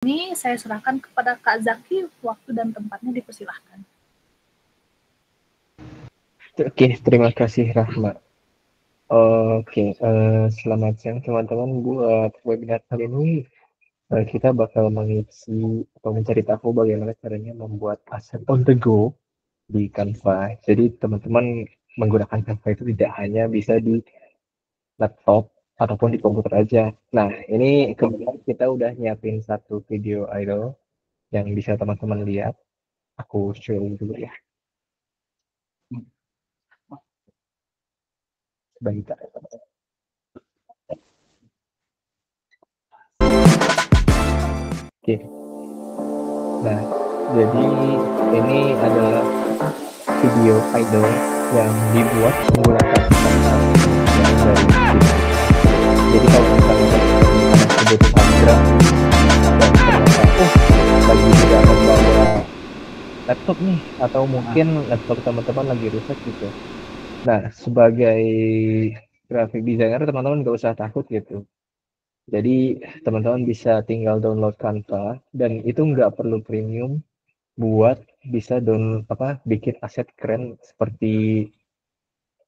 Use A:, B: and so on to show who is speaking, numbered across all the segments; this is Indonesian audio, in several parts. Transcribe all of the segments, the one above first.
A: Ini saya serahkan kepada Kak Zaki, waktu dan tempatnya dipersilahkan.
B: Oke, terima kasih Rahma. Oke, selamat siang teman-teman. Buat webinar kali ini, kita bakal mengisi atau mencari tahu bagaimana caranya membuat aset on the go di Canva. Jadi teman-teman menggunakan Canva itu tidak hanya bisa di laptop ataupun di komputer aja. Nah, ini kemudian kita udah nyiapin satu video idol yang bisa teman-teman lihat. Aku sharing dulu ya. Sebentar. Oke. Nah, jadi ini adalah video idol yang dibuat menggunakan Canva yang dari China. Jadi kalau misalnya teman-teman ada kebutuhan grafis dan ternyata lagi tidak membawa laptop nih atau mungkin laptop teman-teman lagi rusak gitu. Nah, sebagai graphic designer teman-teman nggak usah takut gitu. Jadi teman-teman bisa tinggal download Canva dan itu nggak perlu premium buat bisa bikin aset keren seperti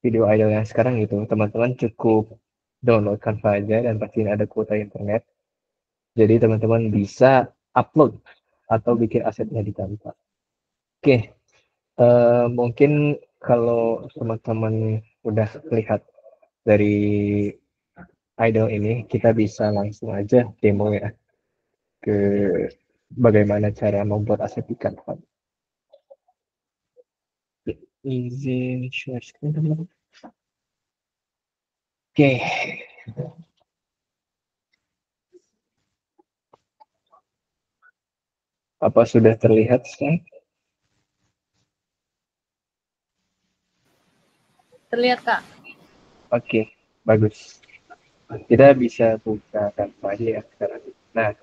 B: video idol yang sekarang gitu. Teman-teman cukup download Canva aja dan pastiin ada kuota internet. Jadi teman-teman bisa upload atau bikin asetnya di Canva. Oke, mungkin kalau teman-teman udah lihat dari idol ini, kita bisa langsung aja demo ya ke bagaimana cara membuat aset di Canva. Izin share screen teman-teman. Oke, apa sudah terlihat sekarang?
A: Terlihat, Kak.
B: Oke, bagus. Kita bisa buka Canva aja ya sekarang. Nah,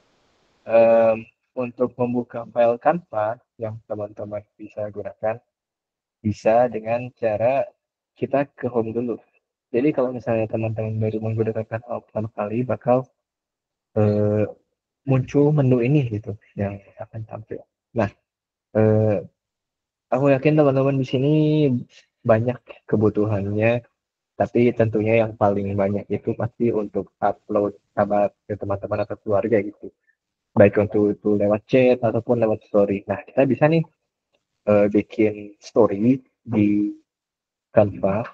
B: em, untuk membuka file Canva yang teman-teman bisa gunakan, bisa dengan cara kita ke home dulu. Jadi kalau misalnya teman-teman baru menggunakan Canva pertama kali, bakal eh, muncul menu ini gitu yang akan tampil. Nah, eh, aku yakin teman-teman di sini banyak kebutuhannya, tapi tentunya yang paling banyak itu pasti untuk upload kabar ke teman-teman atau keluarga gitu. Baik untuk itu lewat chat ataupun lewat story. Nah, kita bisa nih bikin story di Canva.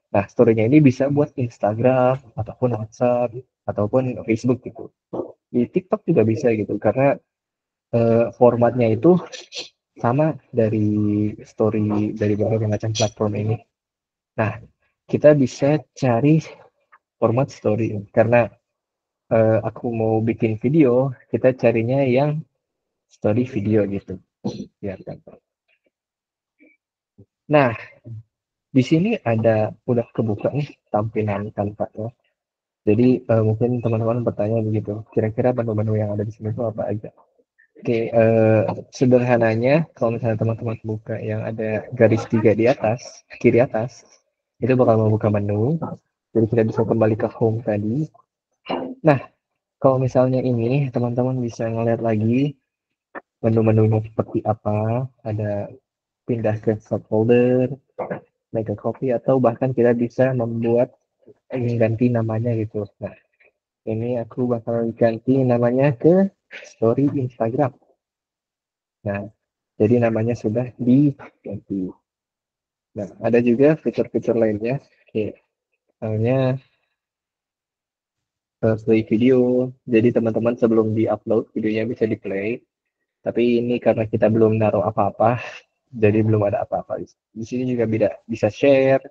B: Nah, story-nya ini bisa buat Instagram ataupun WhatsApp ataupun Facebook gitu. Di TikTok juga bisa gitu karena formatnya itu sama dari story dari berbagai macam platform ini. Nah, kita bisa cari format story karena aku mau bikin video, kita carinya yang story video gitu. Ya, kan. Nah, di sini ada udah kebuka nih tampilan Canva-nya. Jadi mungkin teman-teman bertanya begitu, kira-kira menu-menu yang ada di sini itu apa aja? Oke, sederhananya kalau misalnya teman-teman buka yang ada garis 3 di atas, kiri atas, itu bakal membuka menu. Jadi kita bisa kembali ke home tadi. Nah, kalau misalnya ini teman-teman bisa ngeliat lagi menu-menunya seperti apa, ada pindah ke subfolder, make a copy, atau bahkan kita bisa membuat ganti namanya gitu. Nah, ini aku bakal ganti namanya ke story Instagram. Nah, jadi namanya sudah diganti. Nah, ada juga fitur-fitur lainnya. Oke, misalnya play video. Jadi teman-teman sebelum di-upload videonya bisa di-play. Tapi ini karena kita belum naruh apa-apa, jadi belum ada apa-apa. Di sini juga bisa share.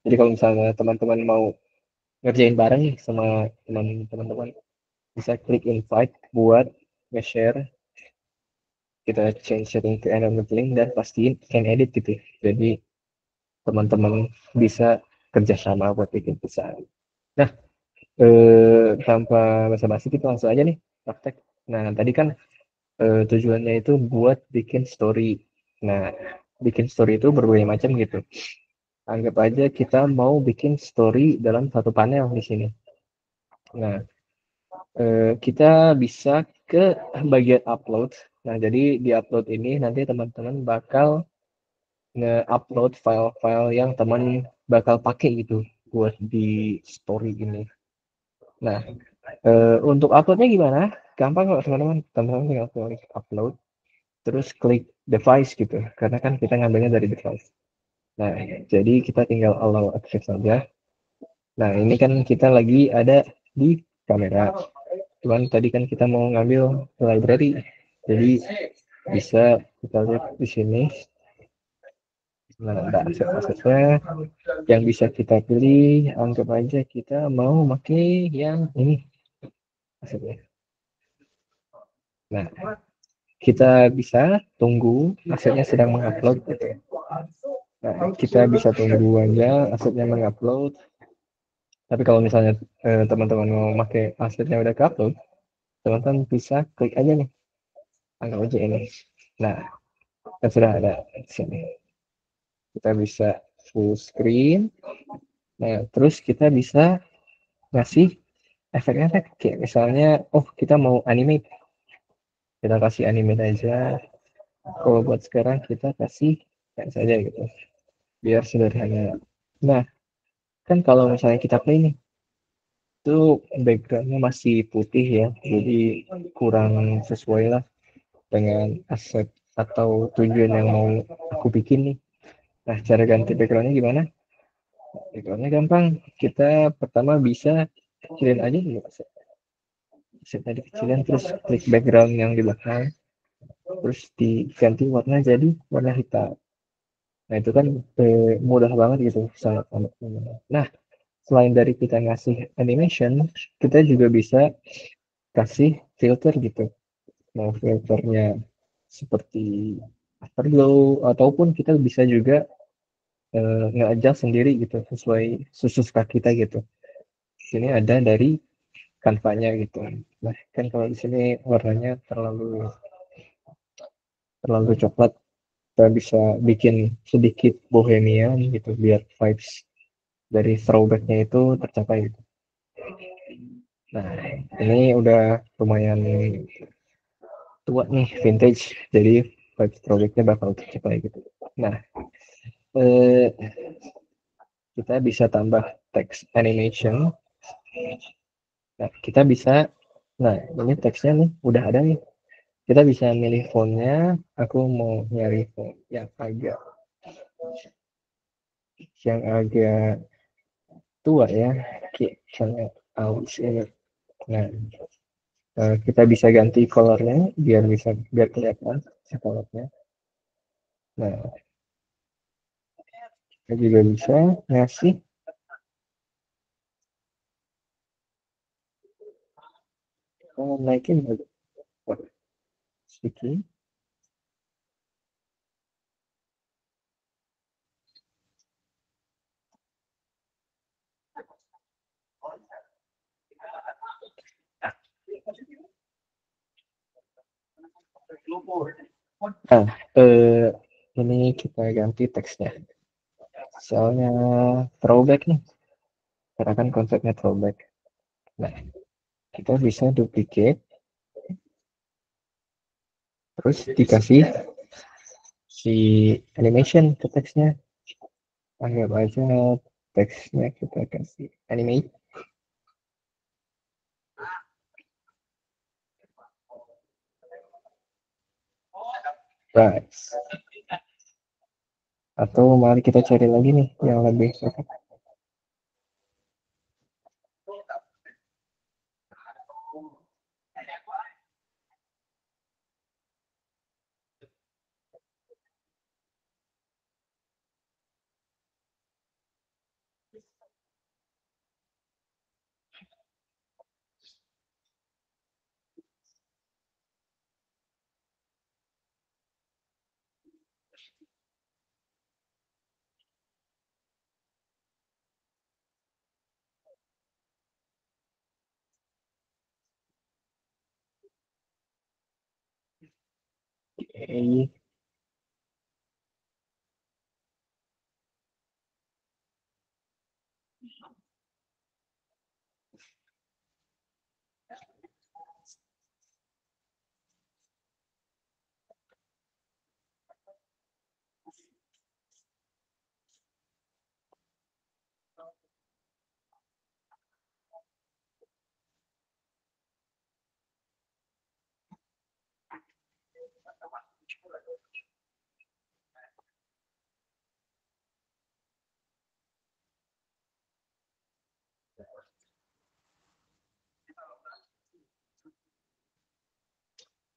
B: Jadi kalau misalnya teman-teman mau ngerjain bareng nih sama teman-teman, bisa klik invite buat nge-share. Kita change setting ke environment link dan pastiin can edit gitu. Jadi teman-teman bisa kerjasama buat bikin pesan. Nah, tanpa basa-basi kita langsung aja nih praktek. Nah, tadi kan tujuannya itu buat bikin story. Nah, bikin story itu berbagai macam gitu. Anggap aja kita mau bikin story dalam satu panel di sini. Nah, kita bisa ke bagian upload. Nah, jadi di upload ini nanti teman-teman bakal nge-upload file-file yang teman bakal pakai gitu buat di story ini. Nah, untuk uploadnya gimana? Gampang kok teman-teman. Teman-teman tinggal klik upload, terus klik device gitu. Karena kan kita ngambilnya dari device. Nah, jadi kita tinggal allow access saja. Nah, ini kan kita lagi ada di kamera. Cuman tadi kan kita mau ngambil library. Jadi bisa kita lihat di sini. Nah, ada akses-aksesnya yang bisa kita pilih. Anggap aja kita mau pakai yang ini aksesnya. Nah, kita bisa tunggu aksesnya sedang mengupload gitu. Nah, kita bisa tunggu aja asetnya mengupload. Tapi kalau misalnya teman-teman mau pakai asetnya udah upload, teman-teman bisa klik aja nih, anggap aja ini. Nah, kan sudah ada di sini. Kita bisa full screen. Nah, terus kita bisa ngasih efek-efek kayak misalnya, oh kita mau animate, kita kasih animate aja. Kalau buat sekarang kita kasih kayak saja gitu, biar sederhana. Nah, kan kalau misalnya kita play nih, itu backgroundnya masih putih ya, jadi kurang sesuai lah dengan aset atau tujuan yang mau aku bikin nih. Nah, cara ganti backgroundnya gimana? Backgroundnya gampang, kita pertama bisa kecilin aja dulu aset tadi, kecilin, terus klik background yang di belakang, terus diganti warna jadi warna hitam. Nah, itu kan mudah banget gitu, sangat amat mudah. Nah, selain dari kita ngasih animation, kita juga bisa kasih filter gitu. Mau filternya seperti afterglow, ataupun kita bisa juga nge-adjust sendiri gitu sesuai suka kita gitu. Sini ada dari kanvanya gitu. Nah, kan kalau di sini warnanya terlalu coklat, kita bisa bikin sedikit bohemian gitu biar vibes dari throwbacknya itu tercapai gitu. Nah, ini udah lumayan tua nih, vintage, jadi vibes throwbacknya bakal tercapai gitu. Nah, eh, kita bisa tambah text animation. Nah, kita bisa, nah ini teksnya nih udah ada nih. Kita bisa milih fontnya. Aku mau nyari font yang agak tua ya, kayak misalnya aus ini. Nah, kita bisa ganti colornya biar kelihatan colornya. Nah, kita juga bisa ngasih naikin sedikit. Nah, ini kita ganti teksnya. Soalnya throwback nih, karena kan konsepnya throwback. Nah, kita bisa duplicate, terus dikasih si animation ke teksnya. Anggap aja teksnya kita kasih animate. Right. Atau mari kita cari lagi nih yang lebih cocok. Oke.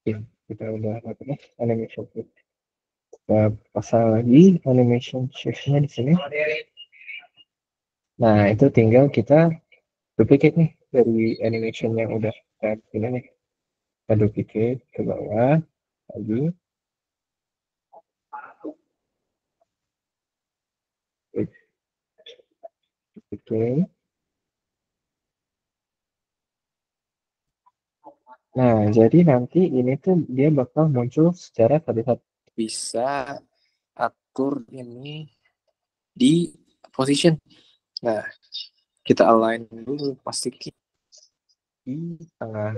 B: Oke, kita udah dapat animation. Kita pasang lagi animation shift-nya di sini. Nah, itu tinggal kita duplicate nih dari animation yang udah kita pilih nih. Kita duplicate ke bawah lagi. Oke. Nah, jadi nanti ini tuh dia bakal muncul secara terlihat. Bisa atur ini di position. Nah, kita align dulu pasti di tengah.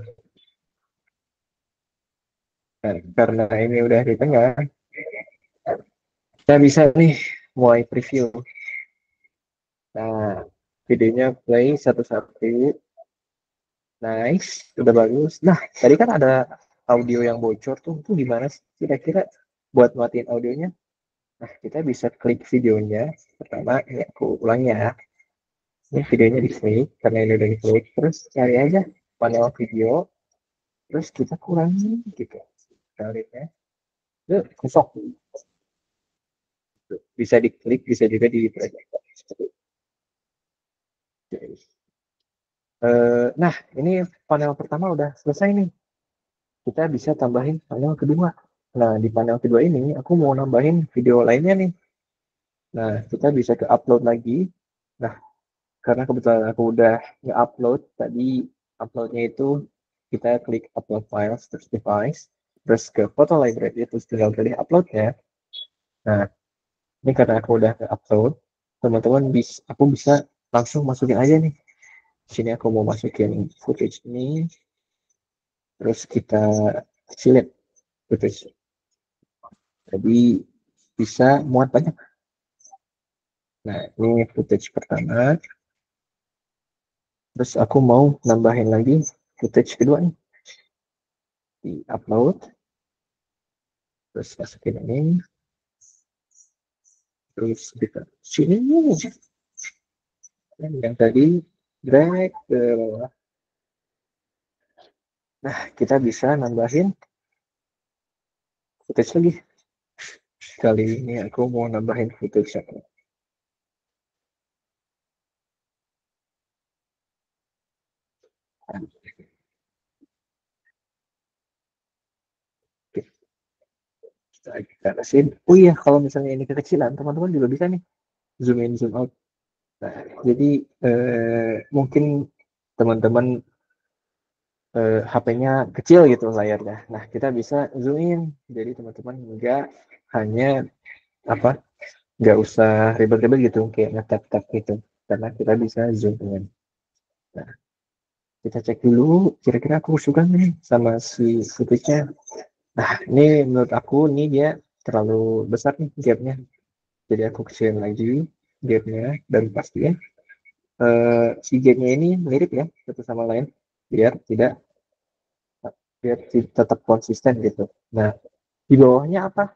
B: Nah, karena ini udah di tengah, kita bisa nih mulai preview. Nah, videonya play satu-satu. Nice, udah bagus. Nah, tadi kan ada audio yang bocor tuh. Itu gimana sih kira-kira buat matiin audionya? Nah, kita bisa klik videonya. Pertama, ini aku ulangi ya. Ini videonya di klik, karena ini udah di klik. Terus cari aja panel video. Terus kita kurangi gitu. Kita lihat ya. Kosong. Bisa diklik, bisa juga di nah, ini panel pertama udah selesai nih. Kita bisa tambahin panel kedua. Nah, di panel kedua ini aku mau nambahin video lainnya nih. Nah, kita bisa ke upload lagi. Nah, karena kebetulan aku udah nge-upload, tadi uploadnya itu kita klik upload files, terus device, terus ke photo library, terus tinggal pilih uploadnya. Nah, ini karena aku udah nge-upload, teman-teman aku bisa langsung masukin aja nih. Sini aku mau masukin footage ini, terus kita select footage. Jadi bisa muat banyak. Nah, ini footage pertama. Terus aku mau nambahin lagi footage kedua nih. Di upload. Terus masukin ini. Terus kita sini. Yang tadi drag ke bawah. Nah, kita bisa nambahin footage lagi. Kali ini aku mau nambahin footage apa? Kita kasihin. Oh iya, kalau misalnya ini kekecilan, teman-teman juga bisa nih zoom in, zoom out. Nah, jadi mungkin teman-teman HP-nya kecil gitu layarnya. Nah, kita bisa zoom in. Jadi teman-teman nggak hanya apa, nggak usah ribet-ribet gitu kayak nge-tap-tap gitu. Karena kita bisa zoom in. Nah, kita cek dulu kira-kira aku suka nih sama si footage-nya. Nah, ini menurut aku ini dia terlalu besar nih gapnya. Jadi aku kecilin lagi gapnya dan pastiin si gapnya ini mirip ya satu sama lain biar tidak biar tetap konsisten gitu. Nah, di bawahnya apa?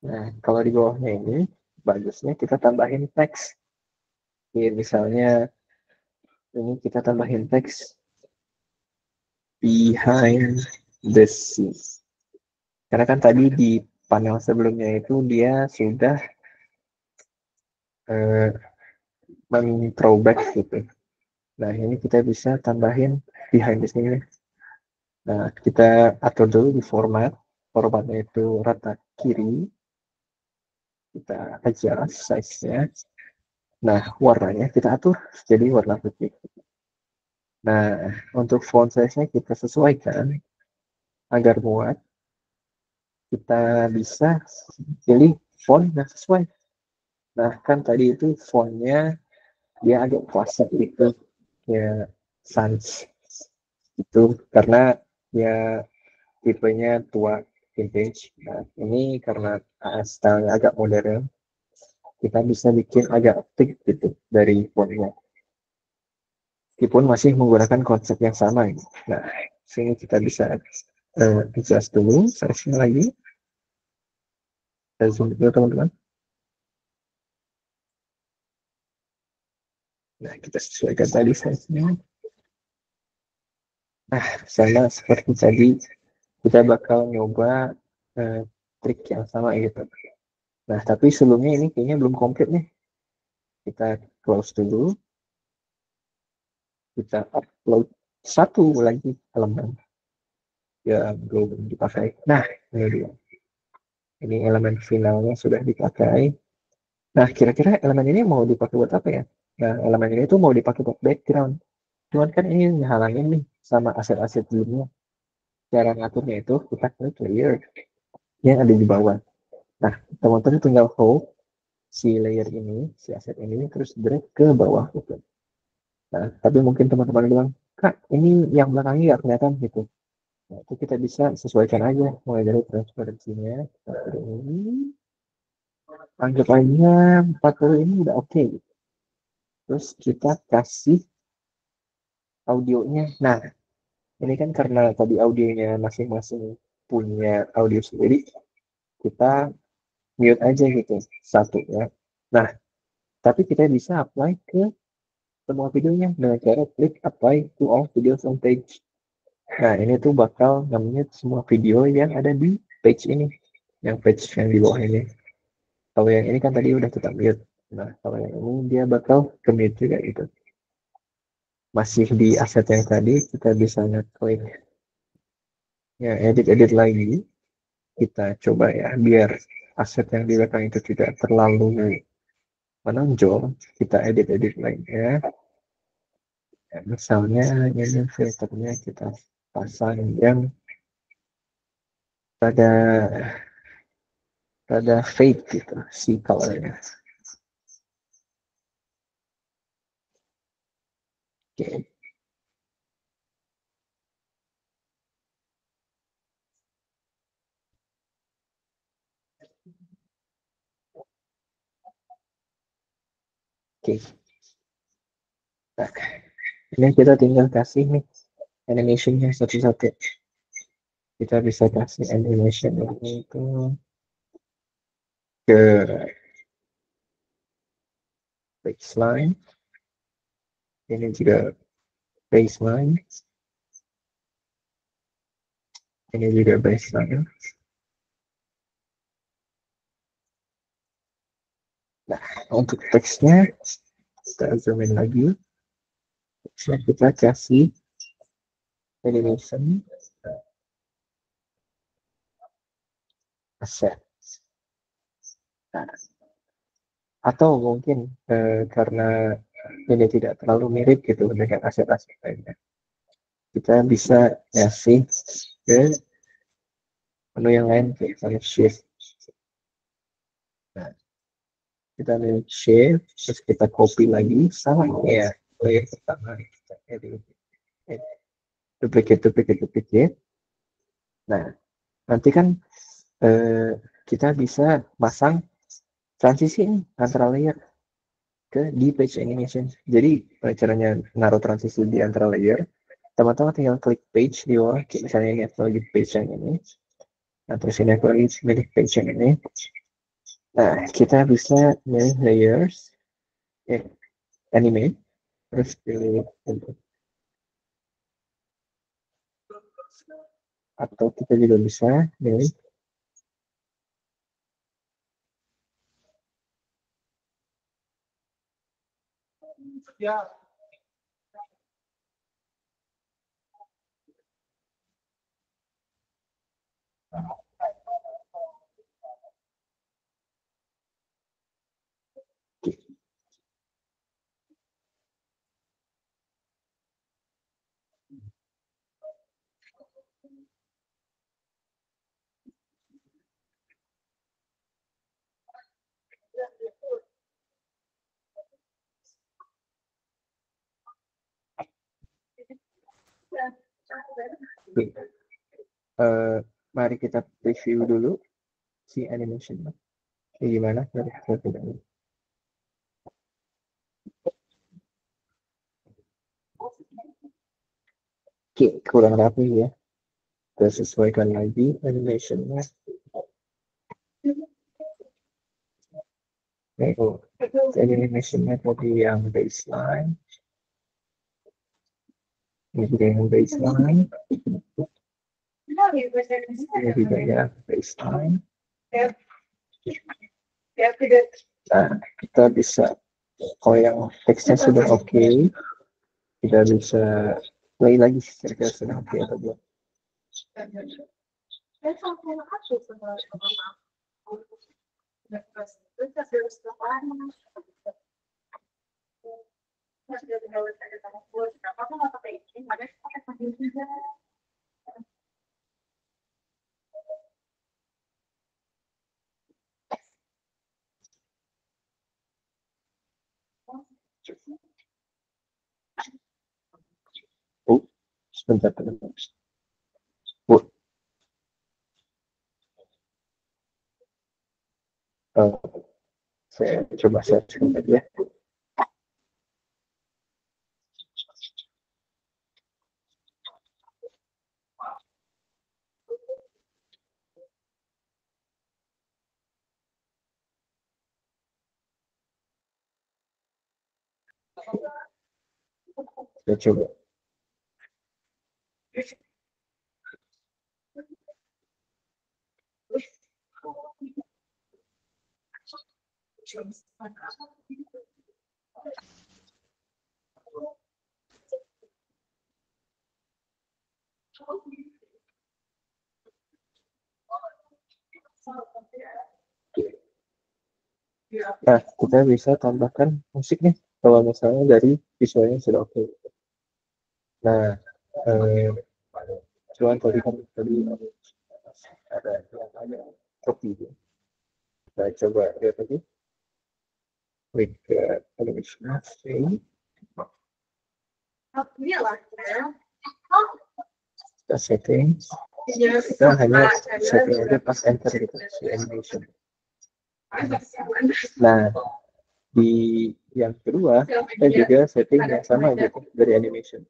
B: Nah, kalau di bawahnya ini bagusnya kita tambahin teks. Oke, misalnya ini kita tambahin teks behind the scenes. Karena kan tadi di panel sebelumnya itu dia sudah eh, men-throwback gitu. Nah, ini kita bisa tambahin behind the scenes. Nah, kita atur dulu di format. Formatnya itu rata kiri. Kita adjust size-nya. Nah, warnanya kita atur jadi warna putih. Nah, untuk font size-nya kita sesuaikan agar muat. Kita bisa pilih font yang sesuai. Nah, kan tadi itu fontnya dia agak klasik gitu, ya sans itu karena ya tipenya tua vintage. Nah, ini karena stylenya agak modern, kita bisa bikin agak thick gitu dari fontnya. Meskipun masih menggunakan konsep yang sama. Gitu. Nah, sini kita bisa adjust dulu size-nya lagi. Kita zoom dulu teman-teman. Nah, kita sesuaikan tadi size-nya. Nah, sama seperti tadi kita bakal nyoba trik yang sama gitu. Nah, tapi sebelumnya ini kayaknya belum komplit nih. Kita close dulu. Kita upload satu lagi elemen yang belum dipakai. Nah, ini dia. Ini elemen finalnya sudah dipakai. Nah, kira-kira elemen ini mau dipakai buat apa ya? Nah, elemen ini tuh mau dipakai buat background. Cuman kan ini ngehalangin nih sama aset-aset dulunya. Cara ngaturnya itu kita klik layer yang ada di bawah. Nah, teman-teman tinggal hold si layer ini, si aset ini, terus drag ke bawah. Gitu. Nah, tapi mungkin teman-teman bilang, Kak, ini yang belakangnya nggak kelihatan gitu. Nah, itu kita bisa sesuaikan aja mulai dari transparansinya. Ini anggap aja 40 ini udah oke. Okay. Terus kita kasih audionya. Nah, ini kan karena tadi audionya masing-masing punya audio sendiri, kita mute aja gitu satu ya. Nah, tapi kita bisa apply ke semua videonya dengan cara klik apply to all videos on page. Nah, ini tuh bakal namanya semua video yang ada di page ini, yang page yang di bawah ini. Kalau yang ini kan tadi udah kita mute. Nah, kalau yang ini dia bakal ke mute juga gitu. Masih di aset yang tadi, kita bisa ngeklik ya edit-edit lagi. Kita coba ya, biar aset yang di belakang itu tidak terlalu menonjol. Kita edit-edit lagi ya. Ya, misalnya ini filternya kita pasang yang pada fade gitu si colornya. Oke. Oke. Nah, ini kita tinggal kasih nih animationnya satu-satu. Kita bisa kasih animation ini itu ke baseline. Ini juga baseline. Ini juga baseline. Nah, untuk teksnya kita zoom in lagi. Teksnya kita kasih animation asset. Nah, atau mungkin karena ini tidak terlalu mirip gitu dengan aset-aset lainnya, kita bisa ngasih ke menu yang lain, misalnya shift. Nah, kita pilih shift, terus kita copy lagi sama ya layer pertama, kita edit, duplicate. Nah, nanti kan kita bisa pasang transisi antara layer ke di page animation. Jadi caranya naruh transisi di antara layer, teman-teman tinggal klik page di bawah, misalnya ini aku lagi page yang ini. Nah, terus ini aku lagi pilih page yang ini. Nah, kita bisa milih layers, animate, terus pilih atau kita juga bisa milih ya. Mari kita preview dulu si animation gimana dari hasil videonya. Oke, kurang rapi ya. Kita sesuaikan lagi animationnya. Animationnya tadi yang baseline. Ini juga yang baseline. lebih banyak FaceTime. Nah, kita bisa, kalau yang teksnya sudah oke, kita bisa play lagi kira-kira sudah oke atau belum. Sebentar teman-teman. Saya coba share sebentar ya. Saya coba. Nah, kita bisa tambahkan musik nih kalau misalnya dari visualnya sudah oke. Nah, cuman tadi ada yang untuk video. Kita coba lihat lagi. Klik ke animation scene. Kita setting. Kita hanya setting aja pas enter gitu si animation. Nah, di yang kedua kita juga setting yang sama gitu dari animation.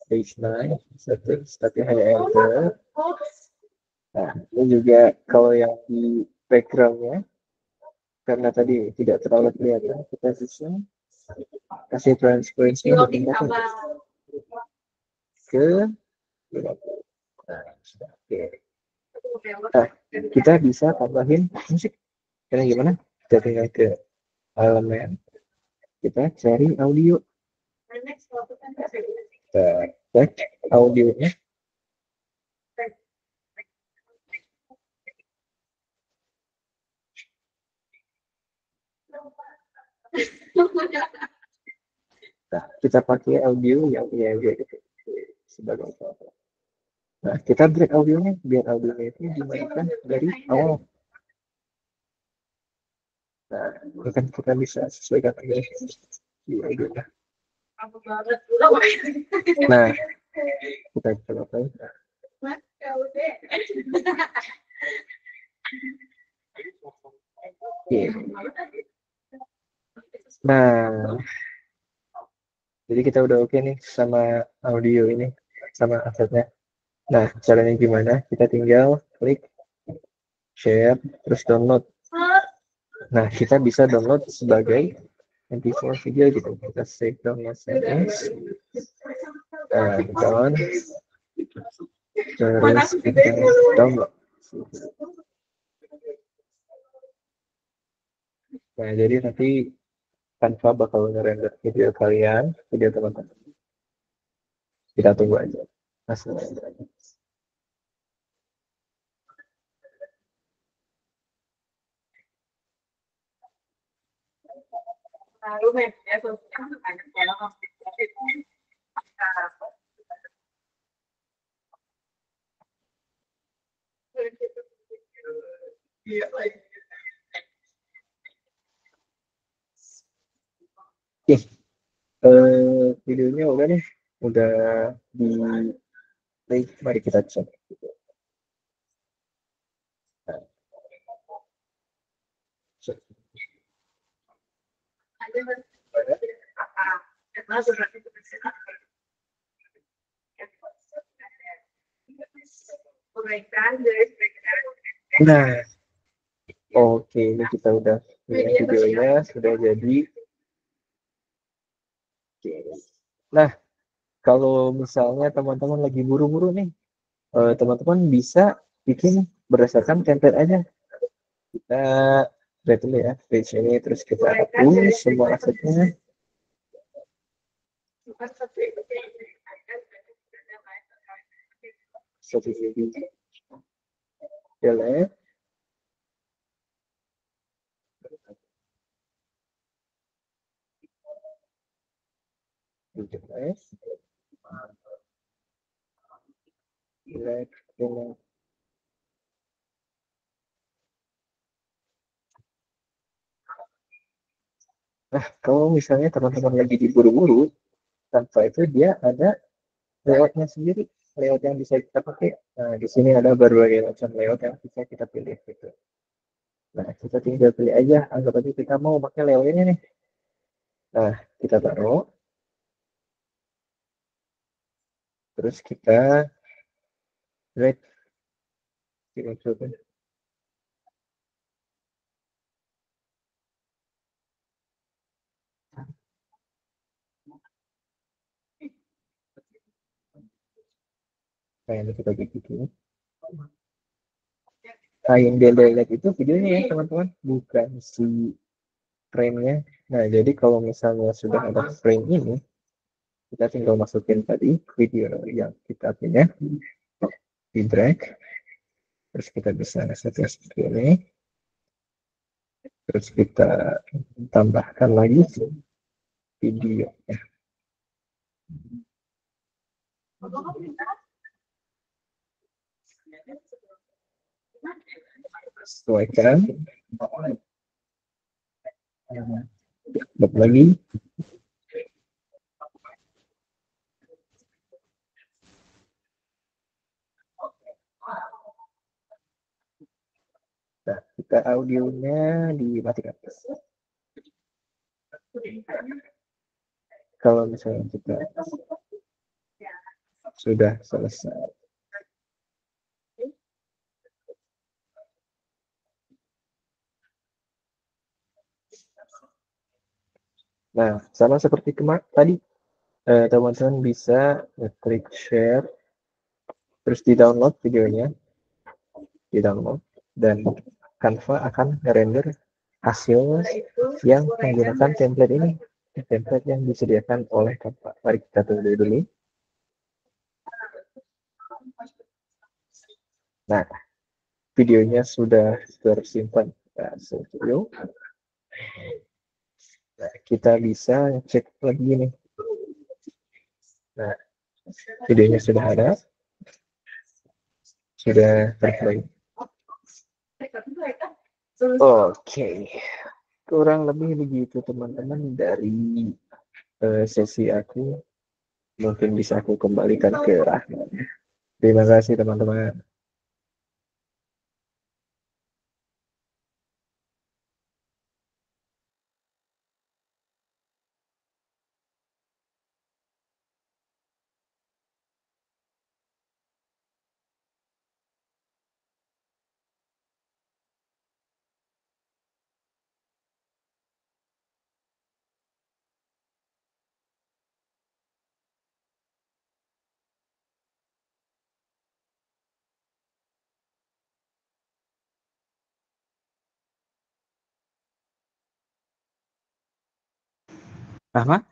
B: Page 9 settings tapi hanya enter. Nah, ini juga kalau yang di backgroundnya karena tadi tidak terlalu kelihatan, kita bisa kasih transparansi ke 50. Nah, oke. Nah, kita bisa tambahin musik. Karena gimana? Kita tinggal ke elemen, kita cari audio. Kita cek audionya. Nah, kita pakai audio yang IMG gitu sebagai contoh. Nah, kita break audionya biar audionya itu dimainkan dari awal. Nah, kan kita bisa sesuaikan aja di audionya. Nah, kita coba play. Oke. Nah, jadi kita udah oke nih sama audio ini, sama asetnya. Nah, caranya gimana? Kita tinggal klik share, terus download. Nah, kita bisa download sebagai MP4 video gitu. Kita save download settings. Down. Terus kita download. Nah, jadi nanti Canva bakal ngerender video kalian, video teman-teman. Kita tunggu aja hasilnya. Videonya udah nih, udah di play. Mari kita cek. Nah, oke, ini kita udah punya videonya, sudah jadi. Oke. Nah, kalau misalnya teman-teman lagi buru-buru nih, teman-teman bisa bikin berdasarkan template aja. Kita create dulu ya page ini, terus kita hapus semua asetnya. Satu delete, nah, kalau misalnya teman-teman lagi diburu-buru, tanpa itu dia ada layoutnya sendiri, layout yang bisa kita pakai. Nah, di sini ada berbagai macam layout yang bisa kita pilih gitu. Nah, kita tinggal pilih aja, anggap aja kita mau pakai layout ini nih. Nah, kita taruh, terus kita drag. Nah, ini kita bikin. Nah, yang dia lihat itu videonya ya teman-teman, bukan si frame-nya. Nah, jadi kalau misalnya sudah ada frame ini, kita tinggal masukin tadi video yang kita punya, di drag, terus kita bisa setel seperti ini, terus kita tambahkan lagi video ya. Sesuaikan, buat lagi. Nah, kita audionya dimatikan. Kalau misalnya kita sudah selesai, nah sama seperti tadi, teman-teman bisa klik share, terus di download videonya, di download, dan Canva akan render hasil yang menggunakan template ini, template yang disediakan oleh Canva. Mari kita tunggu dulu. Nah, videonya sudah tersimpan. Nah, kita bisa cek lagi nih. Nah, videonya sudah ada, sudah terplay. Oke, kurang lebih begitu teman-teman dari sesi aku. Mungkin bisa aku kembalikan ke Rahman. Terima kasih teman-teman. Rahman?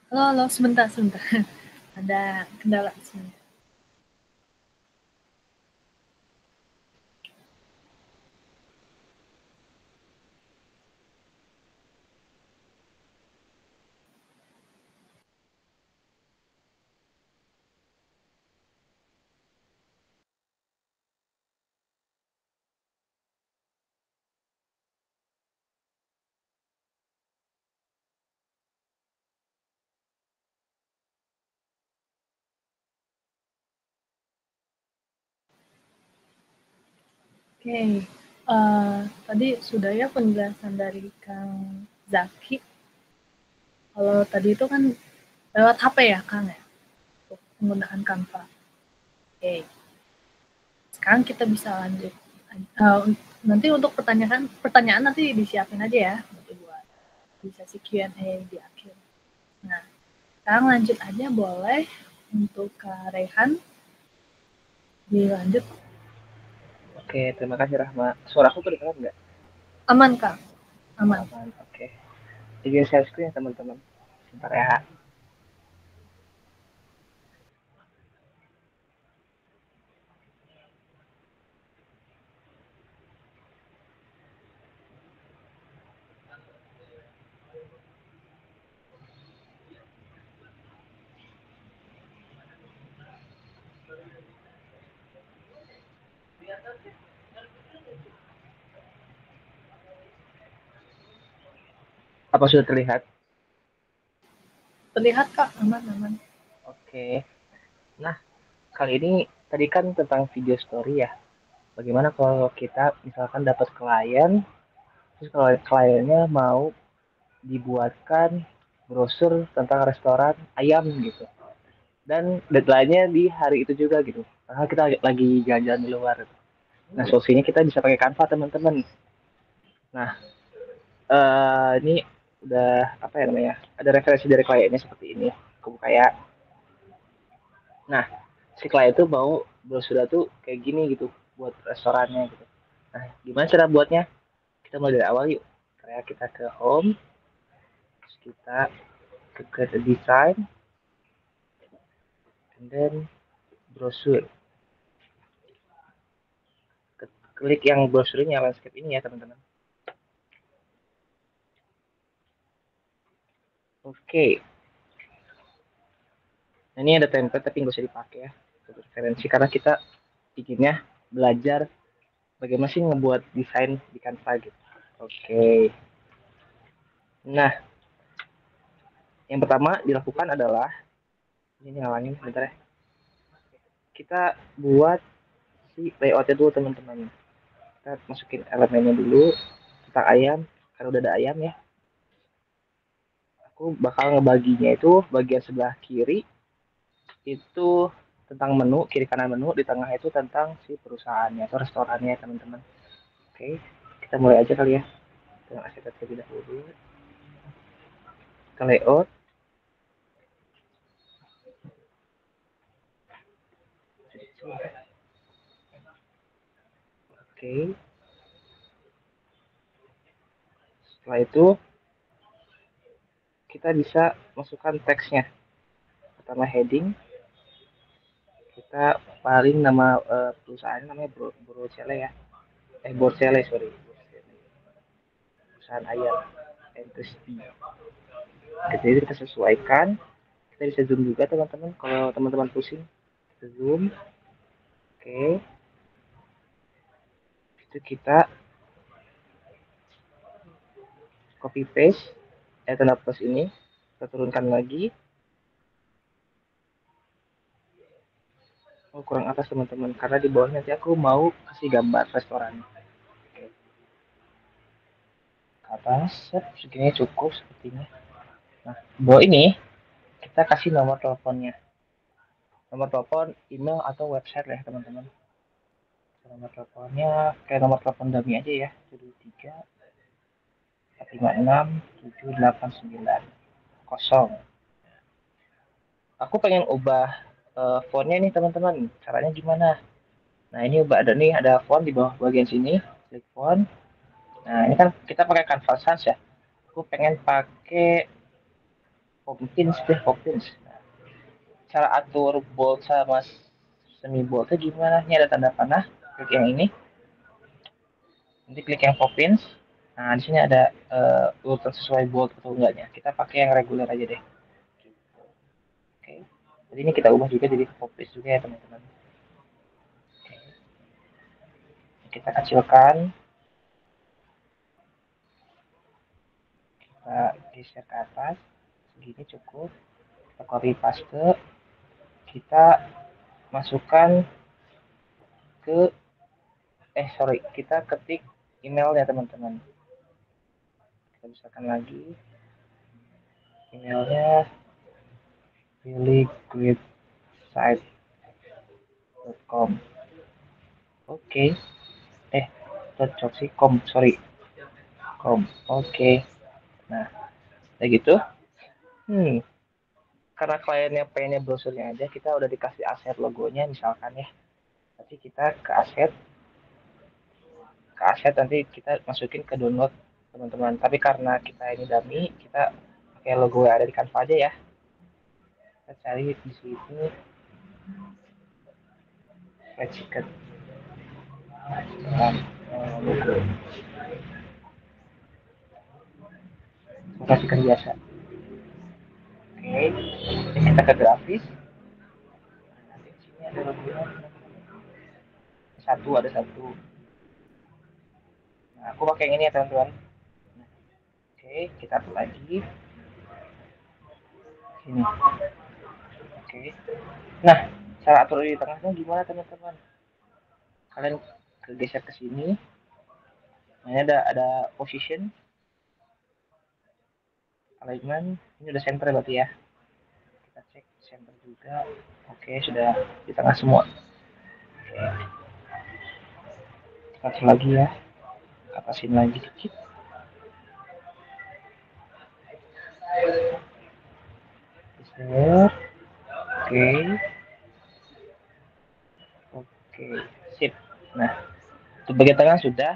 A: Halo, sebentar. Ada kendala sebentar. Oke, tadi sudah ya penjelasan dari Kang Zaki. Kalau tadi itu kan lewat HP ya, Kang ya, untuk penggunaan Canva. Oke, sekarang kita bisa lanjut Nanti untuk pertanyaan nanti disiapin aja ya, nanti buat di sesi Q&A di akhir. Nah, sekarang lanjut aja boleh untuk Kak Rehan dilanjut.
C: Oke, terima kasih Rahma. Suaraku kedengaran nggak?
A: Aman Kak, aman.
C: Oke. Izin share screen ya teman-teman. Sebentar ya. Apa sudah terlihat?
A: Terlihat Kak, aman.
C: Oke. Nah, kali ini tadi kan tentang video story ya. Bagaimana kalau kita misalkan dapat klien, terus kalau kliennya mau dibuatkan brosur tentang restoran ayam gitu. Dan deadline-nya di hari itu juga gitu. Karena kita lagi jalan-jalan di luar. Nah, solusinya kita bisa pakai Canva teman-teman. Nah, ini udah apa ya namanya? Ada referensi dari kliennya seperti ini. Aku buka ya. Nah, si klien itu mau brosur tuh kayak gini gitu buat restorannya gitu. Nah, gimana cara buatnya? Kita mulai dari awal yuk. Kayak kita ke home, terus kita ke design, and then brosur. Klik yang brosurnya landscape ini ya teman-teman. Oke. Nah, ini ada template tapi nggak usah dipakai ya. Referensi karena kita bikinnya belajar bagaimana sih ngebuat desain di Canva gitu. Oke. Nah, yang pertama dilakukan adalah ini ngalangin sebentar ya. Kita buat si layoutnya dulu teman-teman. Kita masukin elemennya dulu tentang ayam karena udah ada ayam ya. Aku bakal ngebaginya itu bagian sebelah kiri itu tentang menu, kiri kanan menu, di tengah itu tentang si perusahaannya atau restorannya teman-teman. Oke, kita mulai aja kali ya dengan aset terlebih dahulu. Kita layout. Oke. Setelah itu kita bisa masukkan teksnya. Pertama heading, kita paling nama perusahaan namanya Brocele ya. Borcele sorry. Perusahaan ayam. Terus jadi kita sesuaikan. Kita bisa zoom juga teman-teman. Kalau teman-teman pusing, kita zoom. Oke. Itu kita copy paste tanda plus ini. Kita turunkan lagi. Oh, kurang atas teman-teman karena di bawah nanti aku mau kasih gambar restoran. Oke. Ke atas, segini cukup sepertinya. Nah, di bawah ini kita kasih nomor teleponnya. Nomor telepon, email atau website lah ya teman-teman. Nomor teleponnya kayak nomor telepon dummy aja ya. 73 456 7890. Aku pengen ubah fontnya nih teman-teman. Caranya gimana? Nah, ini ubah ada nih, ada font di bawah bagian sini. Klik font. Nah, ini kan kita pakai Canva Sans ya. Aku pengen pakai Poppins deh, Poppins. Nah, cara atur bold sama semi boldnya gimana? Ini ada tanda panah. Klik yang ini. Nanti klik yang Poppins. Nah, di sini ada urutan sesuai bold atau enggaknya. Kita pakai yang reguler aja deh. Oke. Jadi ini kita ubah juga jadi Poppins juga ya teman-teman. Kita kecilkan. Kita geser ke atas. Segini cukup. Kita copy paste. Kita masukkan ke kita ketik email ya teman-teman. Kita misalkan lagi emailnya reallygoodSite.com. Oke. cocok sih, sorry, oke. Nah, kayak gitu. Karena kliennya pengennya brosurnya aja, kita udah dikasih aset logonya misalkan ya. Nanti kita ke aset nanti kita masukin ke download teman-teman. Tapi karena kita ini dummy, kita pakai logo yang ada di Canva aja ya. Kita cari di sini fried chicken logo fried chicken biasa. Oke, kita ke grafis. Nanti di sini ada logonya ada satu. Nah, aku pakai yang ini ya teman-teman. Oke, kita atur lagi sini. Oke. Nah, cara atur di tengahnya gimana teman-teman? Kalian geser ke sini. Nah, ini ada position, alignment. Ini udah center berarti ya. Kita cek center juga. Oke, sudah di tengah semua. Oke. Kita atur lagi ya. Atasin lagi dikit. Geser. Oke. Oke, sip. Nah, untuk bagian tengah sudah.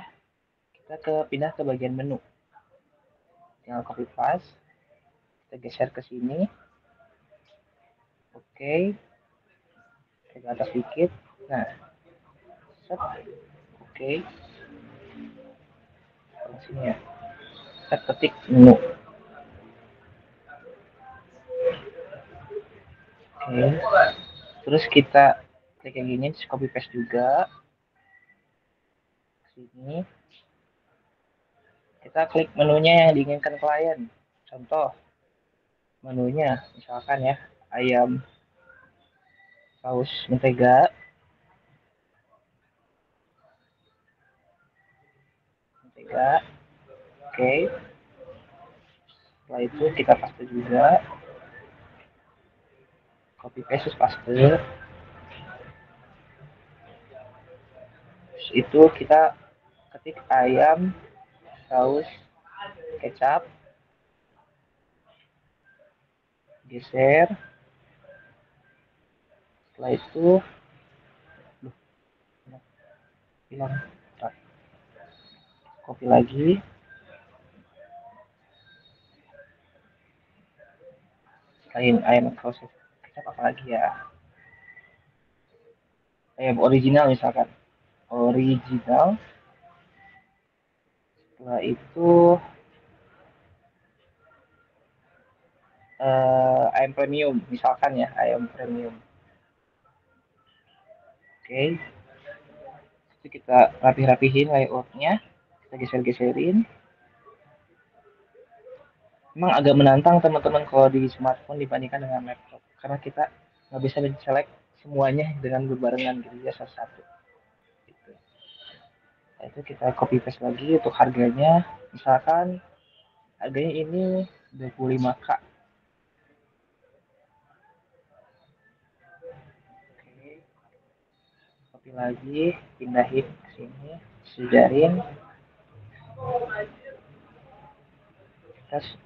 C: Kita pindah ke bagian menu. Tinggal copy paste. Kita geser ke sini. Oke. Ke atas dikit. Nah, set. Oke. Sini ya. Kita ketik menu. Oke. Terus kita klik yang gini, copy paste juga. Sini. Kita klik menunya yang diinginkan klien. Contoh menunya misalkan ya, ayam saus mentega. Oke. Setelah itu kita paste juga. Copy paste paste. Terus itu kita ketik ayam saus kecap. Geser. Setelah itu hilang. Copy lagi. Selain ayam saus kecap apa lagi ya? Ayam original misalkan. Original. Setelah itu ayam premium misalkan ya, ayam premium. Oke. Jadi kita rapihin layoutnya, kita geser-geserin. Memang agak menantang teman-teman kalau di smartphone dibandingkan dengan laptop, karena kita nggak bisa men-select semuanya dengan berbarengan gitu ya, satu-satu. Gitu. Nah, itu kita copy paste lagi untuk harganya. Misalkan harganya ini 25K. Oke. Copy lagi, pindahin ke sini, sejarin.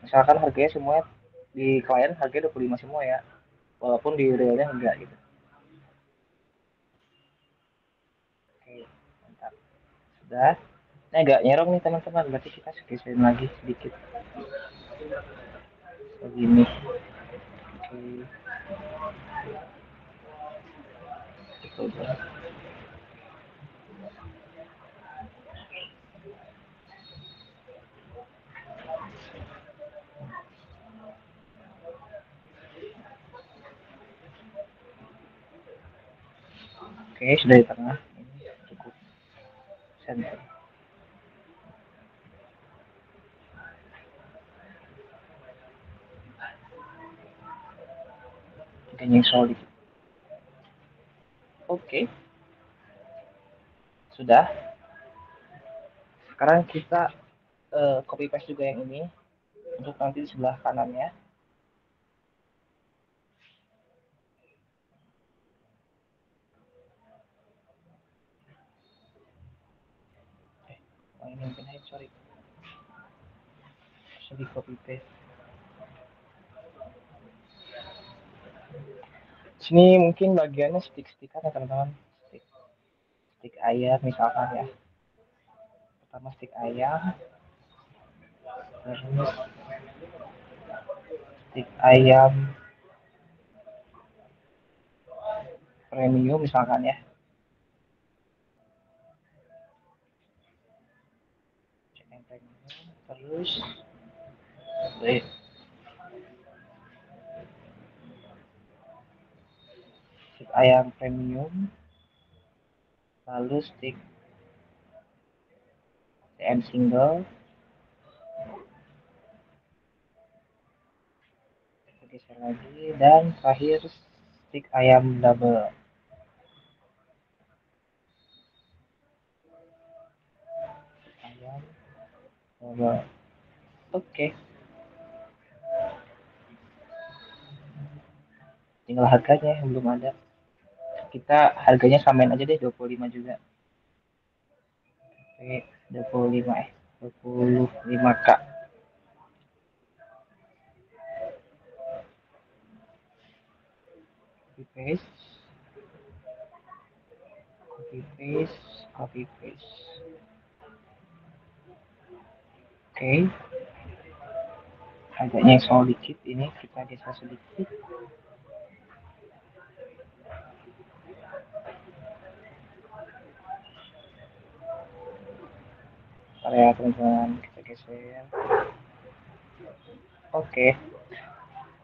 C: Misalkan harganya semua di klien harganya 25 semua ya, walaupun di realnya enggak gitu. Oke, mantap. Sudah. Ini agak nyerong nih teman-teman, berarti kita geserin lagi sedikit begini. Oke. Coba. Oke, sudah di tengah. Ini cukup center. Kita nyesol dikit. Oke. Sudah. Sekarang kita copy paste juga yang ini untuk nanti di sebelah kanannya. ini mungkin sorry, bisa di copy paste. Sini mungkin bagiannya stick-stickan ya teman-teman, stick ayam misalkan ya. Pertama stick ayam, terus stick ayam premium misalkan ya. Terus stick ayam premium, lalu stick TM single, geser lagi, dan terakhir stick ayam double. Ayam double. Oke. Tinggal harganya yang belum ada. Kita harganya samain aja deh 25 juga. Oke, 25K. Copy paste. Copy paste, copy paste. Oke. Harganya soal dikit, ini kita geser sedikit. Ya teman-teman, kita geser. Oke,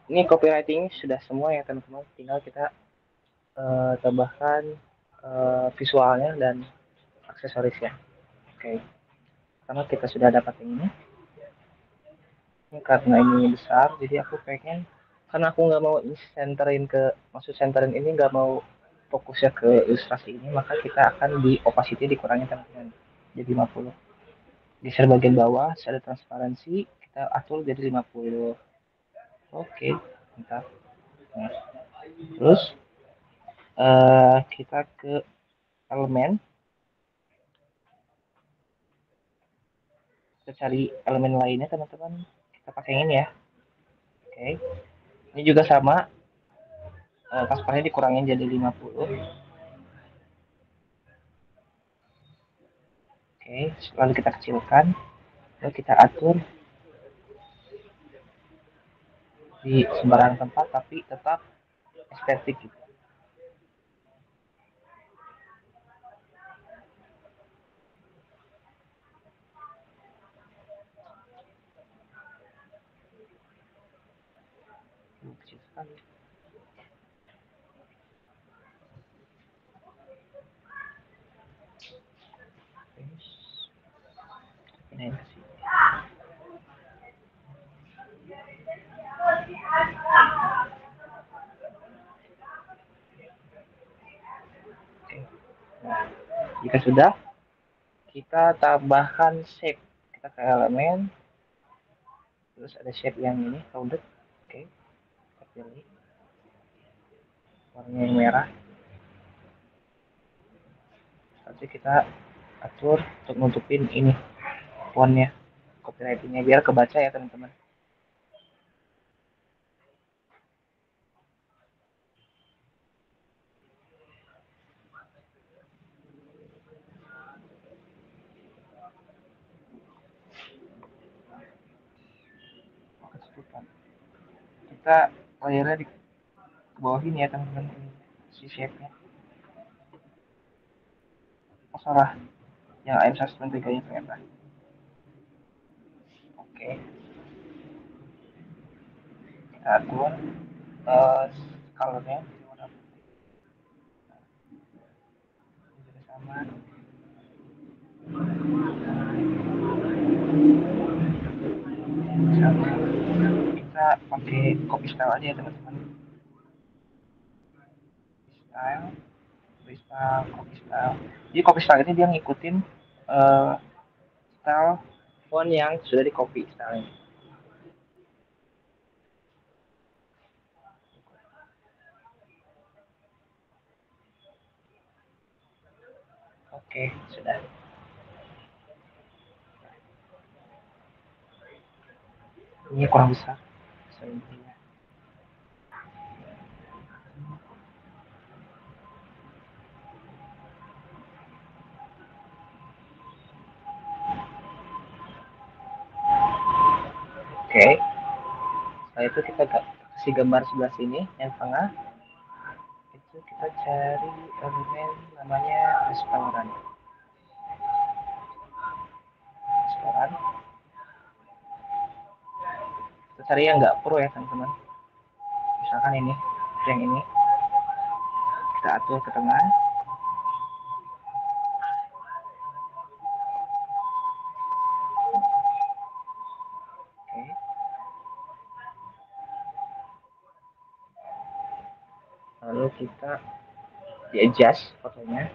C: ini copywriting sudah semua ya teman-teman, tinggal kita tambahkan visualnya dan aksesorisnya. Oke, karena kita sudah dapat ini karena ini besar, jadi aku pengen, karena aku nggak mau centerin ke, maksud centerin ini nggak mau fokusnya ke ilustrasi ini, maka kita akan di opacity dikurangin teman-teman jadi 50. Geser bagian bawah, ada transparansi, kita atur jadi 50. Oke, mantap. Nah, terus kita ke elemen, kita cari elemen lainnya teman-teman, kita pakai ini ya. Oke, ini juga sama, transparansi dikurangin jadi 50. Oke, lalu kita kecilkan, lalu kita atur di sembarang tempat tapi tetap estetik gitu. Kecil sekali. Pindahin ke sini. Oke. Nah, jika sudah, kita tambahkan shape. Kita ke elemen, terus ada shape yang ini, rounded. Oke, kita pilih warna yang merah. Nanti kita atur untuk nutupin ini fontnya, copywritingnya, biar kebaca ya teman-teman. Kita layarnya di bawah ini ya teman-teman, si shape-nya. Oh salah, yang AM193 nya ternyata. Oke, kita atur colornya warna putih sama. Kita pakai copy style aja ya teman-teman. Copy style. Jadi copy style ini dia ngikutin style font yang sudah di copy style. Oke, sudah. Ini kurang besar. Sebenarnya. Oke. Setelah itu kita kasih gambar sebelah sini, yang tengah. Itu kita cari elemen namanya restoran. Kita cari yang nggak pro ya teman-teman. Misalkan ini, yang ini. Kita atur ke tengah. Oke. Lalu kita di adjust fotonya,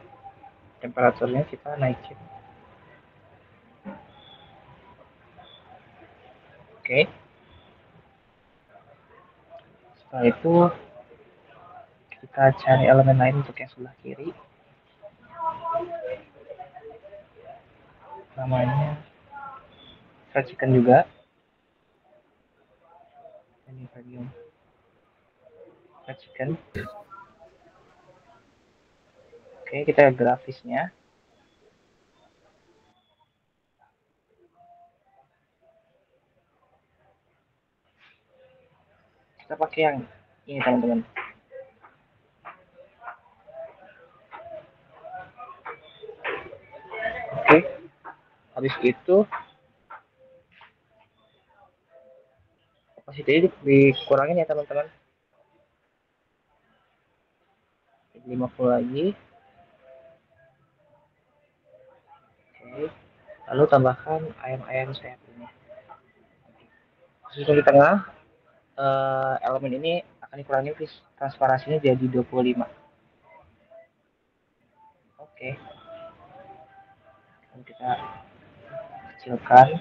C: temperaturnya kita naikin. Oke. Setelah itu kita cari elemen lain untuk yang sebelah kiri. Namanya fried chicken juga. Ini bagian fried chicken. Oke, kita grafisnya. Kita pakai yang ini teman-teman. Oke, habis itu opacity dikurangin ya teman-teman. 50 lagi. Oke, lalu tambahkan ayam-ayam sayapnya. Khusus di tengah, elemen ini akan dikurangi transparansinya jadi 25. Oke, dan kita kecilkan.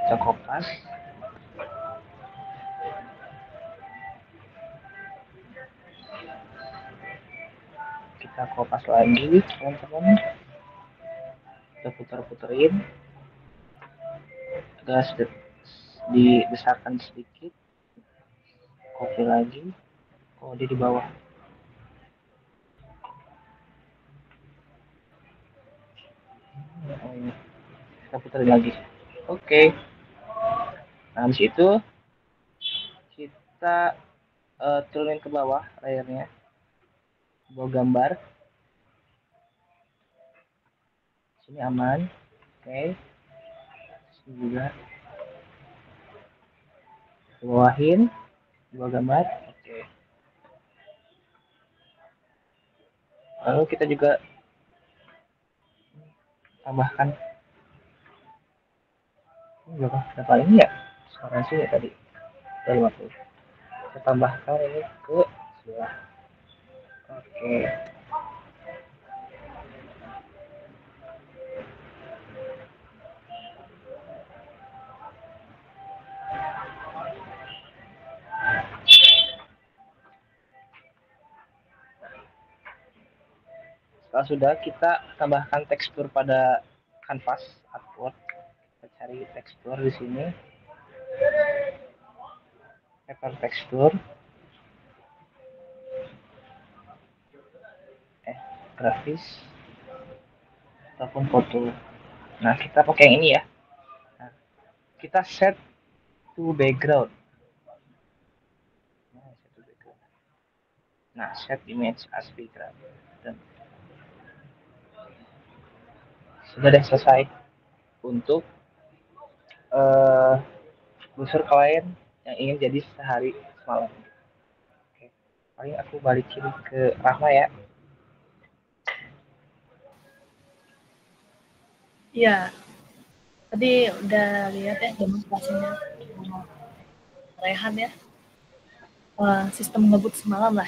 C: Kita kopas. Kita kopas lagi teman-teman. Kita putar-puterin. Agak dibesarkan sedikit. Copy lagi. Oh, dia di bawah. Oh, ini. Kita puterin lagi. Oke. Nah, habis itu kita turunin ke bawah layarnya. Bawa gambar. Sini aman. Oke. Sini juga. Bawahin. Bawa gambar. Oke. Lalu kita juga tambahkan. Ini berapa ini ya? Sekarang sih ya tadi. 50. Kita tambahkan ini ke sebelah. Oke. Setelah sudah, kita tambahkan tekstur pada kanvas artwork. Kita cari tekstur di sini. Paper tekstur. Grafis. Ataupun foto. Nah, kita pakai yang ini ya. Nah, kita set to background. Nah, set image as background. Dan sudah deh selesai untuk brosur klien yang ingin jadi sehari semalam. Oke. Paling aku balikin ke Rahma ya.
A: Iya, tadi udah lihat ya demonstrasinya Rehan ya. Sistem ngebut semalam lah.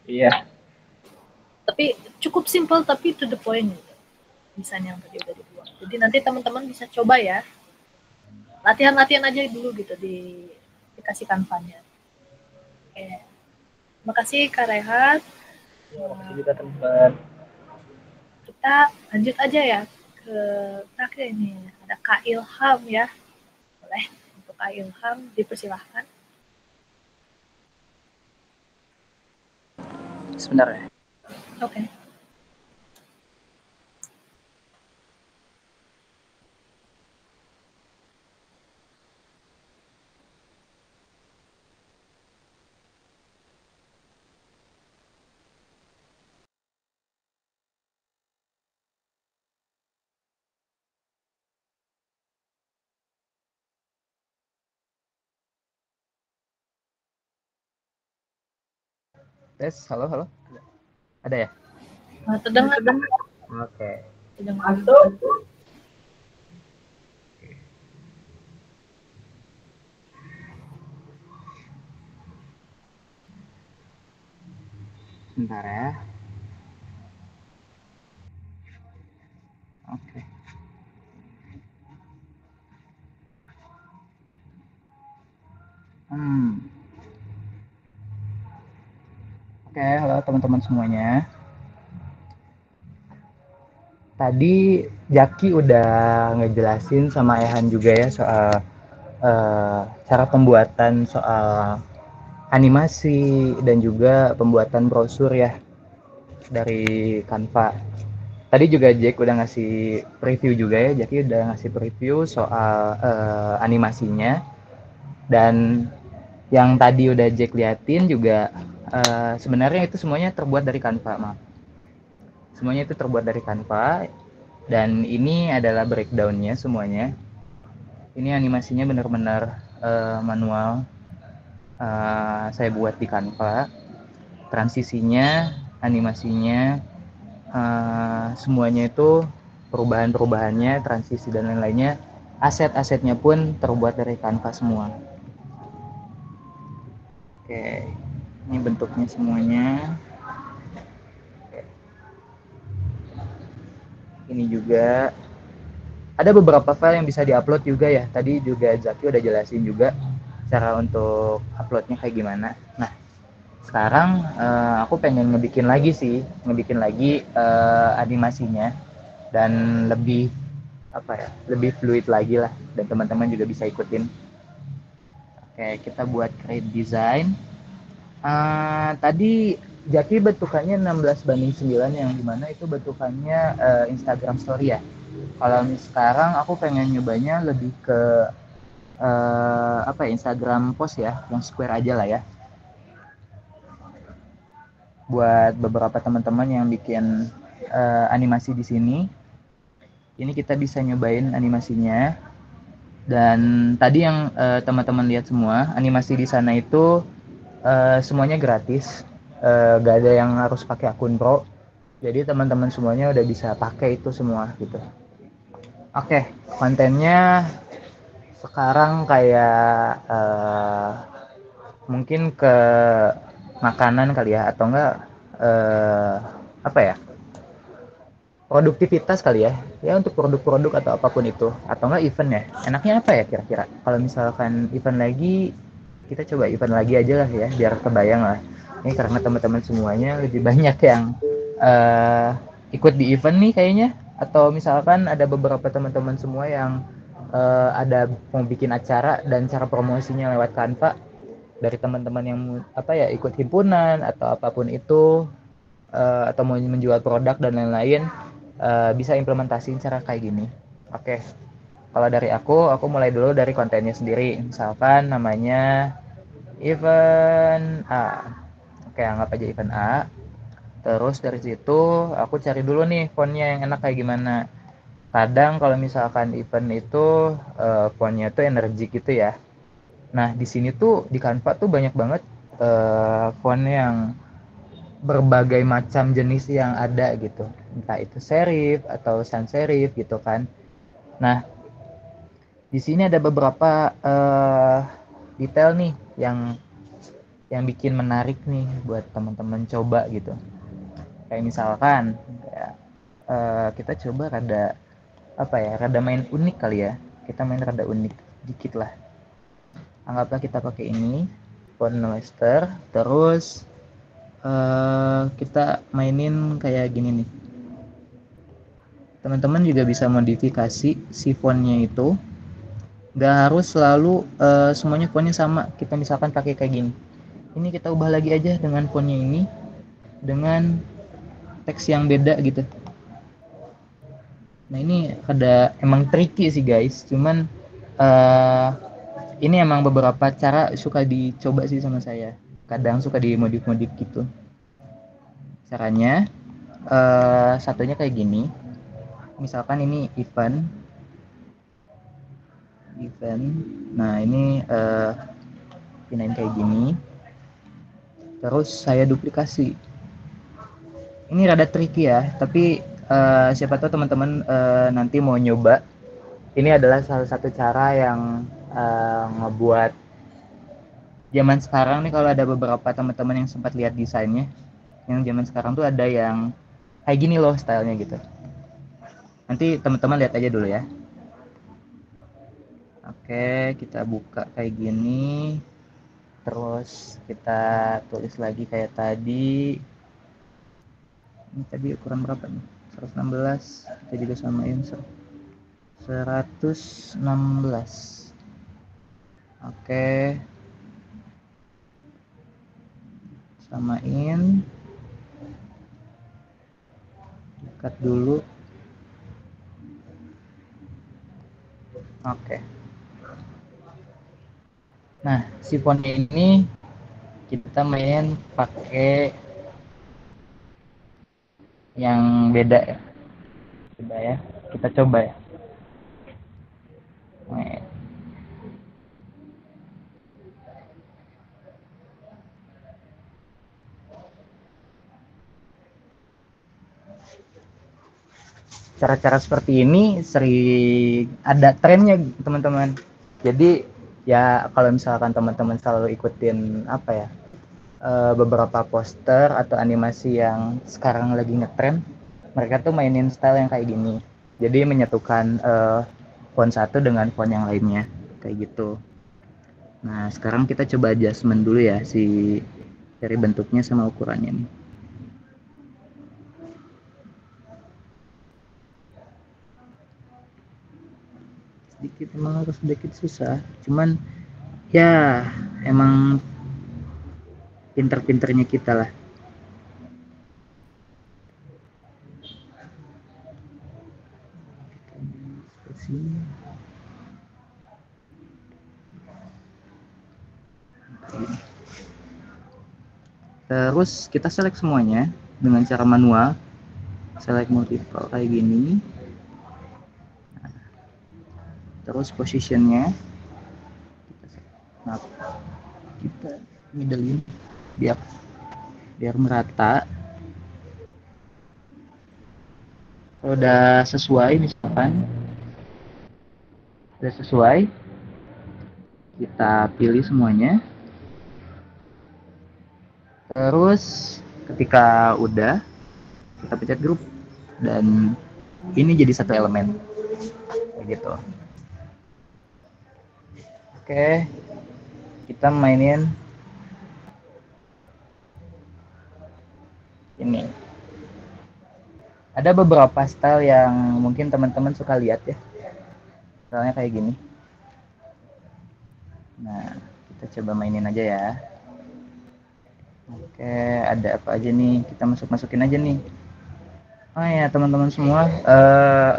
C: Iya.
A: Tapi cukup simple tapi to the point gitu. Desain yang tadi udah dibuat. Jadi nanti teman-teman bisa coba ya. Latihan-latihan aja dulu gitu di aplikasi Canva-nya. Oke. Makasih Kak Rehan.
C: Ya, makasih juga teman-teman.
A: Kita lanjut aja ya ke terakhir ini. Ada Kak Ilham ya. Boleh untuk Kak Ilham dipersilahkan.
C: Sebentar ya.
A: Oke.
C: Tes, halo. Ada ya?
A: Terdengar.
C: Oke.
A: Terdengar.
C: Sebentar ya. Oke. Oke, halo teman-teman semuanya. Tadi Jaki udah ngejelasin sama Ehan juga ya soal cara pembuatan soal animasi dan juga pembuatan brosur ya dari Canva. Tadi juga Jack udah ngasih preview juga ya, Jaki udah ngasih preview soal animasinya. Dan yang tadi udah Jack liatin juga sebenarnya itu semuanya terbuat dari Canva, maaf. Semuanya itu terbuat dari Canva. Dan ini adalah breakdownnya semuanya. Ini animasinya benar-benar manual. Saya buat di Canva. Transisinya, animasinya, semuanya itu perubahan-perubahannya, transisi dan lain-lainnya, aset-asetnya pun terbuat dari Canva semua. Oke, ini bentuknya semuanya. Ini juga ada beberapa file yang bisa diupload juga ya. Tadi juga Zaki udah jelasin juga cara untuk uploadnya kayak gimana. Nah, sekarang aku pengen ngebikin lagi animasinya dan lebih lebih fluid lagi lah, dan teman-teman juga bisa ikutin. Oke, kita buat create design. Tadi Jaki bentukannya 16:9, yang dimana itu bentukannya Instagram story ya. Kalau sekarang aku pengen nyobanya lebih ke Instagram post ya, yang square aja lah ya. Buat beberapa teman-teman yang bikin animasi di sini, ini kita bisa nyobain animasinya. Dan tadi yang teman-teman lihat semua, animasi di sana itu semuanya gratis, gak ada yang harus pakai akun pro. Jadi teman-teman semuanya udah bisa pakai itu semua gitu. Oke, kontennya sekarang kayak mungkin ke makanan kali ya, atau enggak produktivitas kali ya untuk produk-produk atau apapun itu, atau enggak event ya. Enaknya apa ya kira-kira? Kalau misalkan event lagi, kita coba event lagi aja lah ya, biar kebayang lah. Ini karena teman-teman semuanya lebih banyak yang ikut di event nih kayaknya, atau misalkan ada beberapa teman-teman semua yang ada mau bikin acara dan cara promosinya lewat Canva, dari teman-teman yang ikut himpunan atau apapun itu, atau mau menjual produk dan lain-lain, bisa implementasiin cara kayak gini. Oke. Kalau dari aku mulai dulu dari kontennya sendiri. Misalkan namanya event A. Oke, anggap aja event A. Terus dari situ aku cari dulu nih fontnya yang enak kayak gimana. Kadang kalau misalkan event itu fontnya tuh energik gitu ya. Nah, di sini tuh di Canva tuh banyak banget font yang berbagai macam jenis yang ada gitu, entah itu serif atau sans serif gitu kan. Nah, di sini ada beberapa detail nih yang bikin menarik nih buat teman-teman coba gitu. Kayak misalkan kita coba rada main unik kali ya. Kita main rada unik dikit lah. Anggaplah kita pakai ini font Noester, terus
D: kita mainin kayak gini nih. Teman-teman juga bisa modifikasi si fontnya itu, nggak harus selalu semuanya fontnya sama. Kita misalkan pakai kayak gini, ini kita ubah lagi aja dengan fontnya ini dengan teks yang beda gitu. Nah ini ada emang tricky sih guys, cuman ini emang beberapa cara suka dicoba sih sama saya, kadang suka dimodif-modif gitu caranya. Satunya kayak gini, misalkan ini event. Nah ini pinain kayak gini, terus saya duplikasi. Ini rada tricky ya, tapi siapa tahu teman-teman nanti mau nyoba. Ini adalah salah satu cara yang ngebuat zaman sekarang nih, kalau ada beberapa teman-teman yang sempat lihat desainnya, yang zaman sekarang tuh ada yang kayak gini loh stylenya gitu. Nanti teman-teman lihat aja dulu ya. Oke, kita buka kayak gini, terus kita tulis lagi kayak tadi. Ini tadi ukuran berapa nih? 116, kita juga samain 116. Oke, samain, dekat dulu. Oke. Nah, si font ini kita main pakai yang beda ya. Beda ya. Kita coba ya. Nah, cara-cara seperti ini sering ada trennya teman-teman. Jadi ya kalau misalkan teman-teman selalu ikutin apa ya, beberapa poster atau animasi yang sekarang lagi ngetren, mereka tuh mainin style yang kayak gini. Jadi menyatukan font satu dengan font yang lainnya kayak gitu. Nah sekarang kita coba adjustment dulu ya si dari bentuknya sama ukurannya nih. Sedikit emang harus sedikit susah, cuman ya emang pinter-pinternya kita lah. Terus kita select semuanya dengan cara manual, select multiple kayak gini. Terus positionnya kita middlein biar merata. Kalau udah sesuai, misalkan udah sesuai, kita pilih semuanya. Terus ketika udah, kita pencet grup dan ini jadi satu elemen kayak gitu. Oke, kita mainin ini. Ada beberapa style yang mungkin teman-teman suka lihat ya, stylenya kayak gini. Nah, kita coba mainin aja ya. Oke, ada apa aja nih? Kita masukin aja nih. Oh ya teman-teman semua,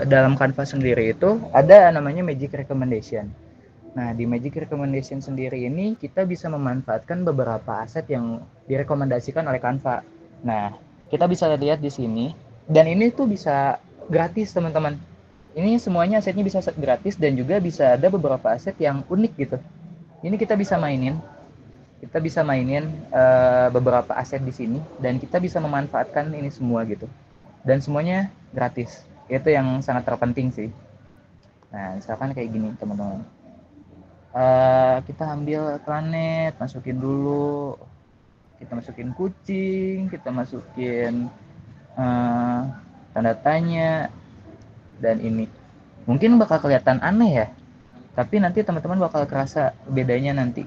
D: dalam Canva sendiri itu ada namanya Magic Recommendation. Nah di Magic Recommendation sendiri ini kita bisa memanfaatkan beberapa aset yang direkomendasikan oleh Canva. Nah kita bisa lihat di sini, dan ini tuh bisa gratis teman-teman. Ini semuanya asetnya bisa gratis dan juga bisa ada beberapa aset yang unik gitu. Ini kita bisa mainin. Kita bisa mainin beberapa aset di sini dan kita bisa memanfaatkan ini semua gitu. Dan semuanya gratis. Itu yang sangat terpenting sih. Nah, misalkan kayak gini teman-teman. Kita ambil planet, masukin dulu. Kita masukin kucing, kita masukin tanda tanya, dan ini. Mungkin bakal kelihatan aneh ya, tapi nanti teman-teman bakal kerasa bedanya nanti.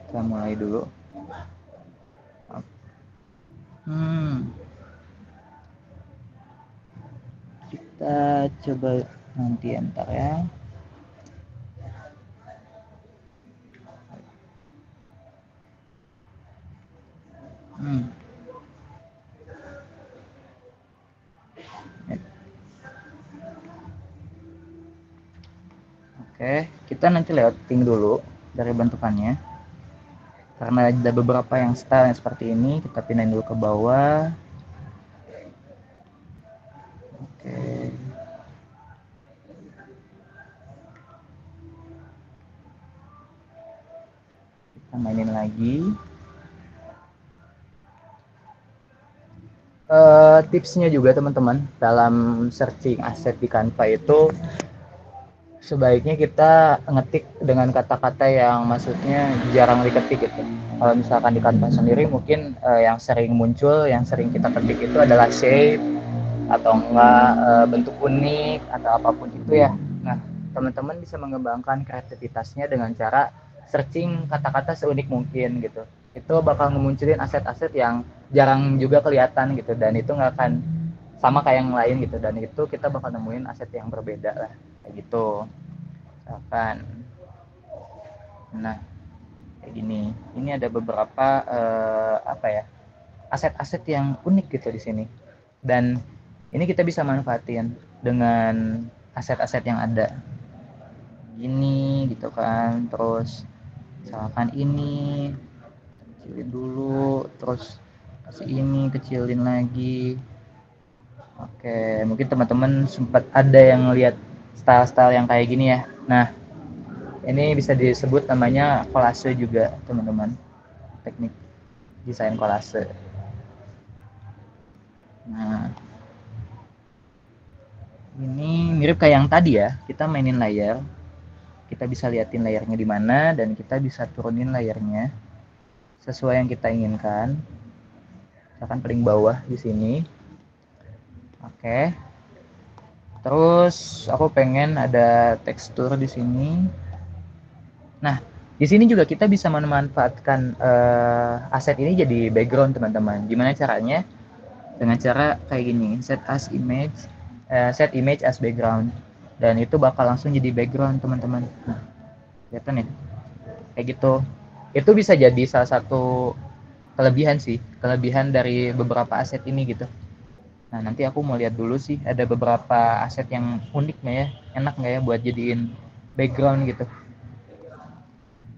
D: Kita mulai dulu. Kita coba nanti entar ya. Oke, kita nanti liatin dulu dari bentukannya. Karena ada beberapa yang style yang seperti ini, kita pindahin dulu ke bawah. Oke. Kita mainin lagi. Tipsnya juga teman-teman dalam searching aset di Canva itu sebaiknya kita ngetik dengan kata-kata yang maksudnya jarang diketik gitu. Kalau misalkan di Canva sendiri mungkin yang sering muncul, yang sering kita ketik itu adalah shape atau enggak bentuk unik atau apapun itu ya. Nah, teman-teman bisa mengembangkan kreativitasnya dengan cara searching kata-kata seunik mungkin gitu. Itu bakal ngemunculin aset-aset yang jarang juga kelihatan gitu, dan itu nggak akan sama kayak yang lain gitu, dan itu kita bakal nemuin aset yang berbeda lah kayak gitu. Misalkan nah kayak gini, ini ada beberapa aset-aset yang unik gitu di sini, dan ini kita bisa manfaatin dengan aset-aset yang ada gini gitu kan. Terus misalkan ini kecilin dulu, terus kasih ini kecilin lagi. Oke, mungkin teman-teman sempat ada yang lihat style-style yang kayak gini ya. Nah, ini bisa disebut namanya kolase juga teman-teman, teknik desain kolase. Nah, ini mirip kayak yang tadi ya, kita mainin layar, kita bisa liatin layarnya di mana, dan kita bisa turunin layarnya sesuai yang kita inginkan. Misalkan paling bawah di sini. Oke. Terus aku pengen ada tekstur di sini. Nah, di sini juga kita bisa memanfaatkan aset ini jadi background teman-teman. Gimana caranya? Dengan cara kayak gini, set image as background, dan itu bakal langsung jadi background teman-teman. Nah, kelihatan ya? Kayak gitu. Itu bisa jadi salah satu kelebihan dari beberapa aset ini gitu. Nah, nanti aku mau lihat dulu sih ada beberapa aset yang unik nggak ya, enak nggak ya buat jadiin background gitu.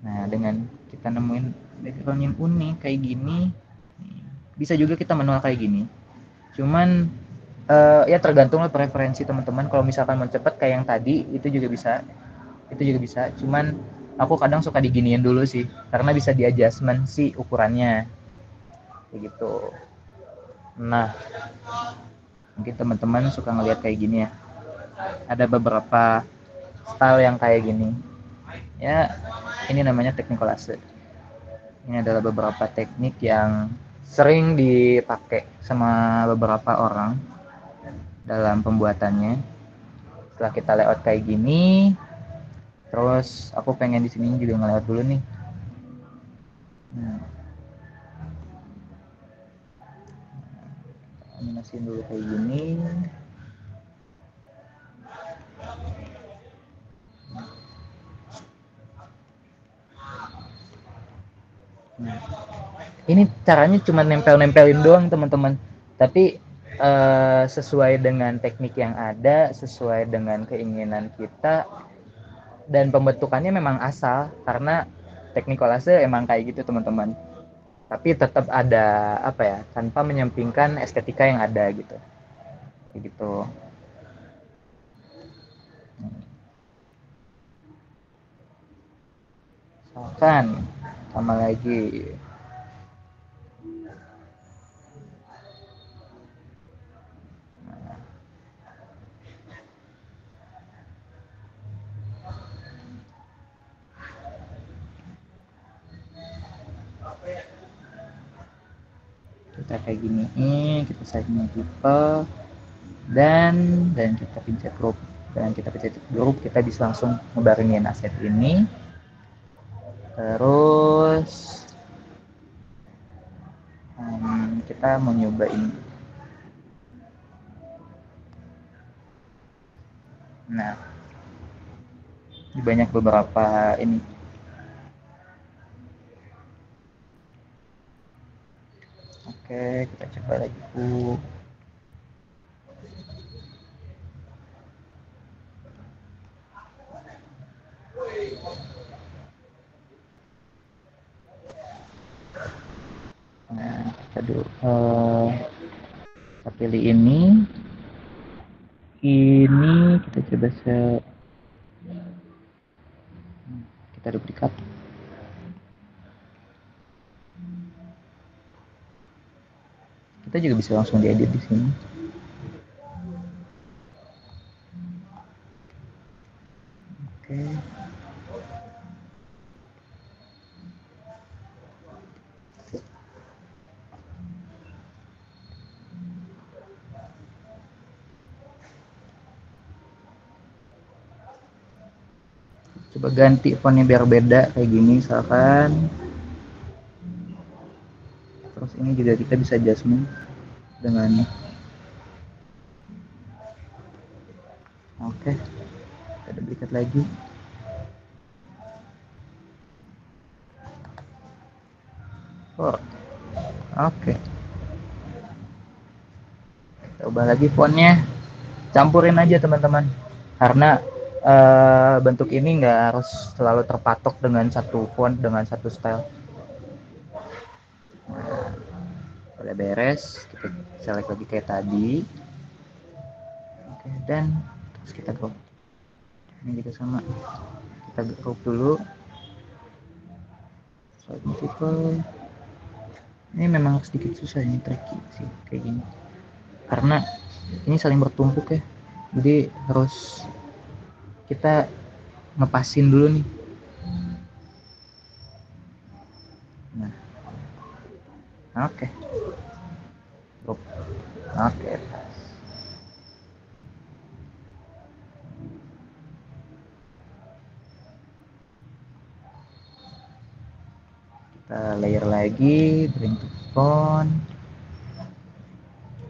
D: Nah, dengan kita nemuin background yang unik kayak gini, bisa juga kita manual kayak gini. Cuman ya tergantung lah preferensi teman-teman. Kalau misalkan mau cepet kayak yang tadi, itu juga bisa. Cuman aku kadang suka diginiin dulu sih, karena bisa di adjustment sih ukurannya kayak gitu. Nah, mungkin teman-teman suka ngelihat kayak gini ya, ada beberapa style yang kayak gini ya. Ini namanya teknik kolase. Ini adalah beberapa teknik yang sering dipakai sama beberapa orang dalam pembuatannya. Setelah kita layout kayak gini, terus aku pengen di sini juga ngelayout dulu nih. Animasiin dulu kayak gini. Nah, ini caranya cuma nempel-nempelin doang teman-teman, tapi sesuai dengan teknik yang ada, sesuai dengan keinginan kita, dan pembentukannya memang asal karena teknik kolase emang kayak gitu teman-teman, tapi tetap ada tanpa menyampingkan estetika yang ada gitu kayak gitu. Misalkan sama lagi kita kayak gini, kita setting tipe, dan kita pencet group, kita bisa langsung ngebaringin aset ini. Terus kita mau nyoba ini. Nah, ini banyak beberapa ini. Oke, kita coba lagi. Nah, kita dulu kita pilih ini kita coba kita duplikat. Kita juga bisa langsung diedit di sini. Oke. Coba ganti fontnya biar beda kayak gini misalkan. Terus ini juga kita bisa adjustment dengan oke. Kita duplikat lagi. Oh. Oke. Kita ubah lagi fontnya. Campurin aja teman-teman. Karena bentuk ini nggak harus selalu terpatok dengan satu font, dengan satu style. Nah, udah beres, kita select lagi kayak tadi. Oke, dan terus kita group. Ini juga sama. Kita group dulu. Swipe multiple. Ini memang sedikit susah ini, tricky sih kayak gini. Karena ini saling bertumpuk ya. Jadi harus kita ngepasin dulu nih. Nah, oke. Oke, pas. Kita layer lagi, bring to font.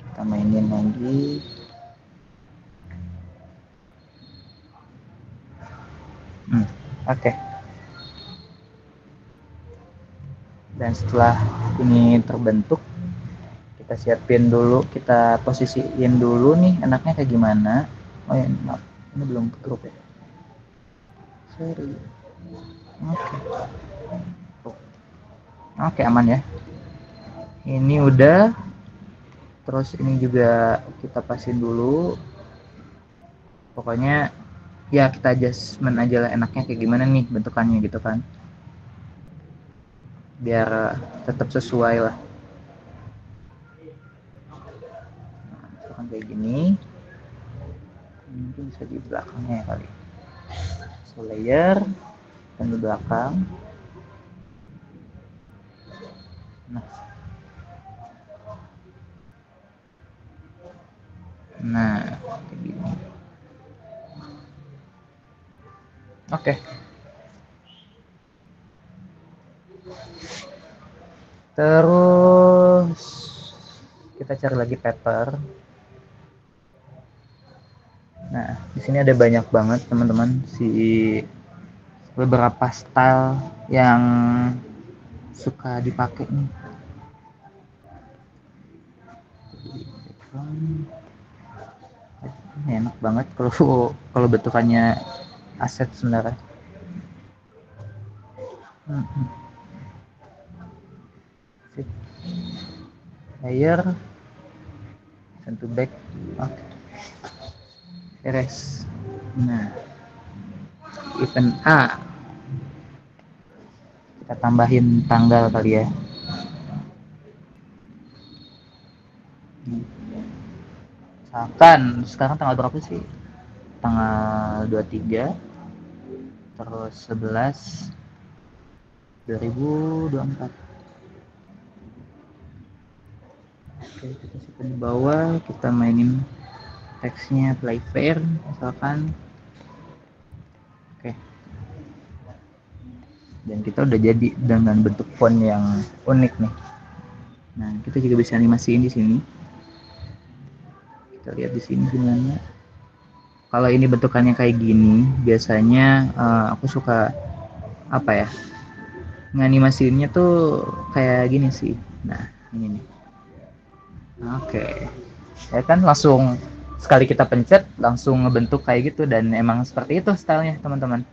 D: Kita mainin lagi. Oke. Dan setelah ini terbentuk, kita siapin dulu, kita posisiin dulu nih enaknya kayak gimana. Oh ya, maaf, ini belum ke grup ya. Sorry. Oke, aman ya. Ini udah. Terus ini juga kita pasin dulu. Pokoknya ya kita adjustment aja lah enaknya kayak gimana nih bentukannya gitu kan. Biar tetap sesuai lah. Nah, kayak gini. Mungkin bisa di belakangnya ya kali. So layer dan di belakang. Nah, kayak gini. Oke. Terus kita cari lagi paper. Nah, di sini ada banyak banget teman-teman beberapa style yang suka dipakai nih. Ini enak banget kalau bentukannya aset sebenarnya. Layer, send to back. Oke. Erase. Nah, event A. Kita tambahin tanggal kali ya. Misalkan sekarang tanggal berapa sih? Tanggal 23 terus 11 2024. Oke, kita simpan di bawah, kita mainin teksnya play fair misalkan. Oke. Dan kita udah jadi dengan bentuk font yang unik nih. Nah, kita juga bisa animasiin di sini. Kita lihat di sini gimana. Kalau ini bentukannya kayak gini, biasanya aku suka apa ya? Nganimasiinnya tuh kayak gini sih. Nah, ini nih. Oke. Ya kan langsung sekali kita pencet langsung ngebentuk kayak gitu, dan emang seperti itu stylenya, teman-teman.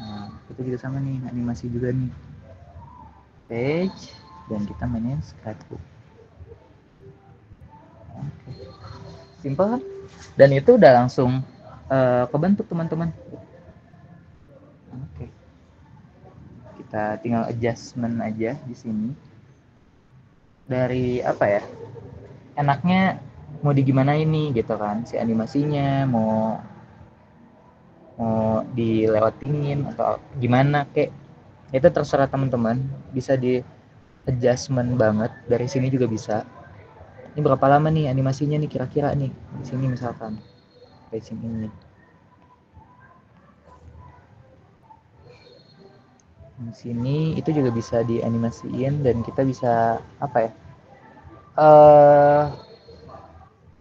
D: Nah, itu juga sama nih, animasi juga nih. Page, dan kita mainin scrapbook. Oke. Simple kan? Dan itu udah langsung kebentuk, teman-teman. Oke. Kita tinggal adjustment aja di sini. Dari apa ya? Enaknya mau digimana ini gitu kan, si animasinya mau dilewatin atau gimana kek, itu terserah teman-teman, bisa di adjustment banget dari sini juga bisa. Ini berapa lama nih animasinya nih kira-kira nih di sini, misalkan kayak sini. Di sini itu juga bisa dianimasiin, dan kita bisa apa ya,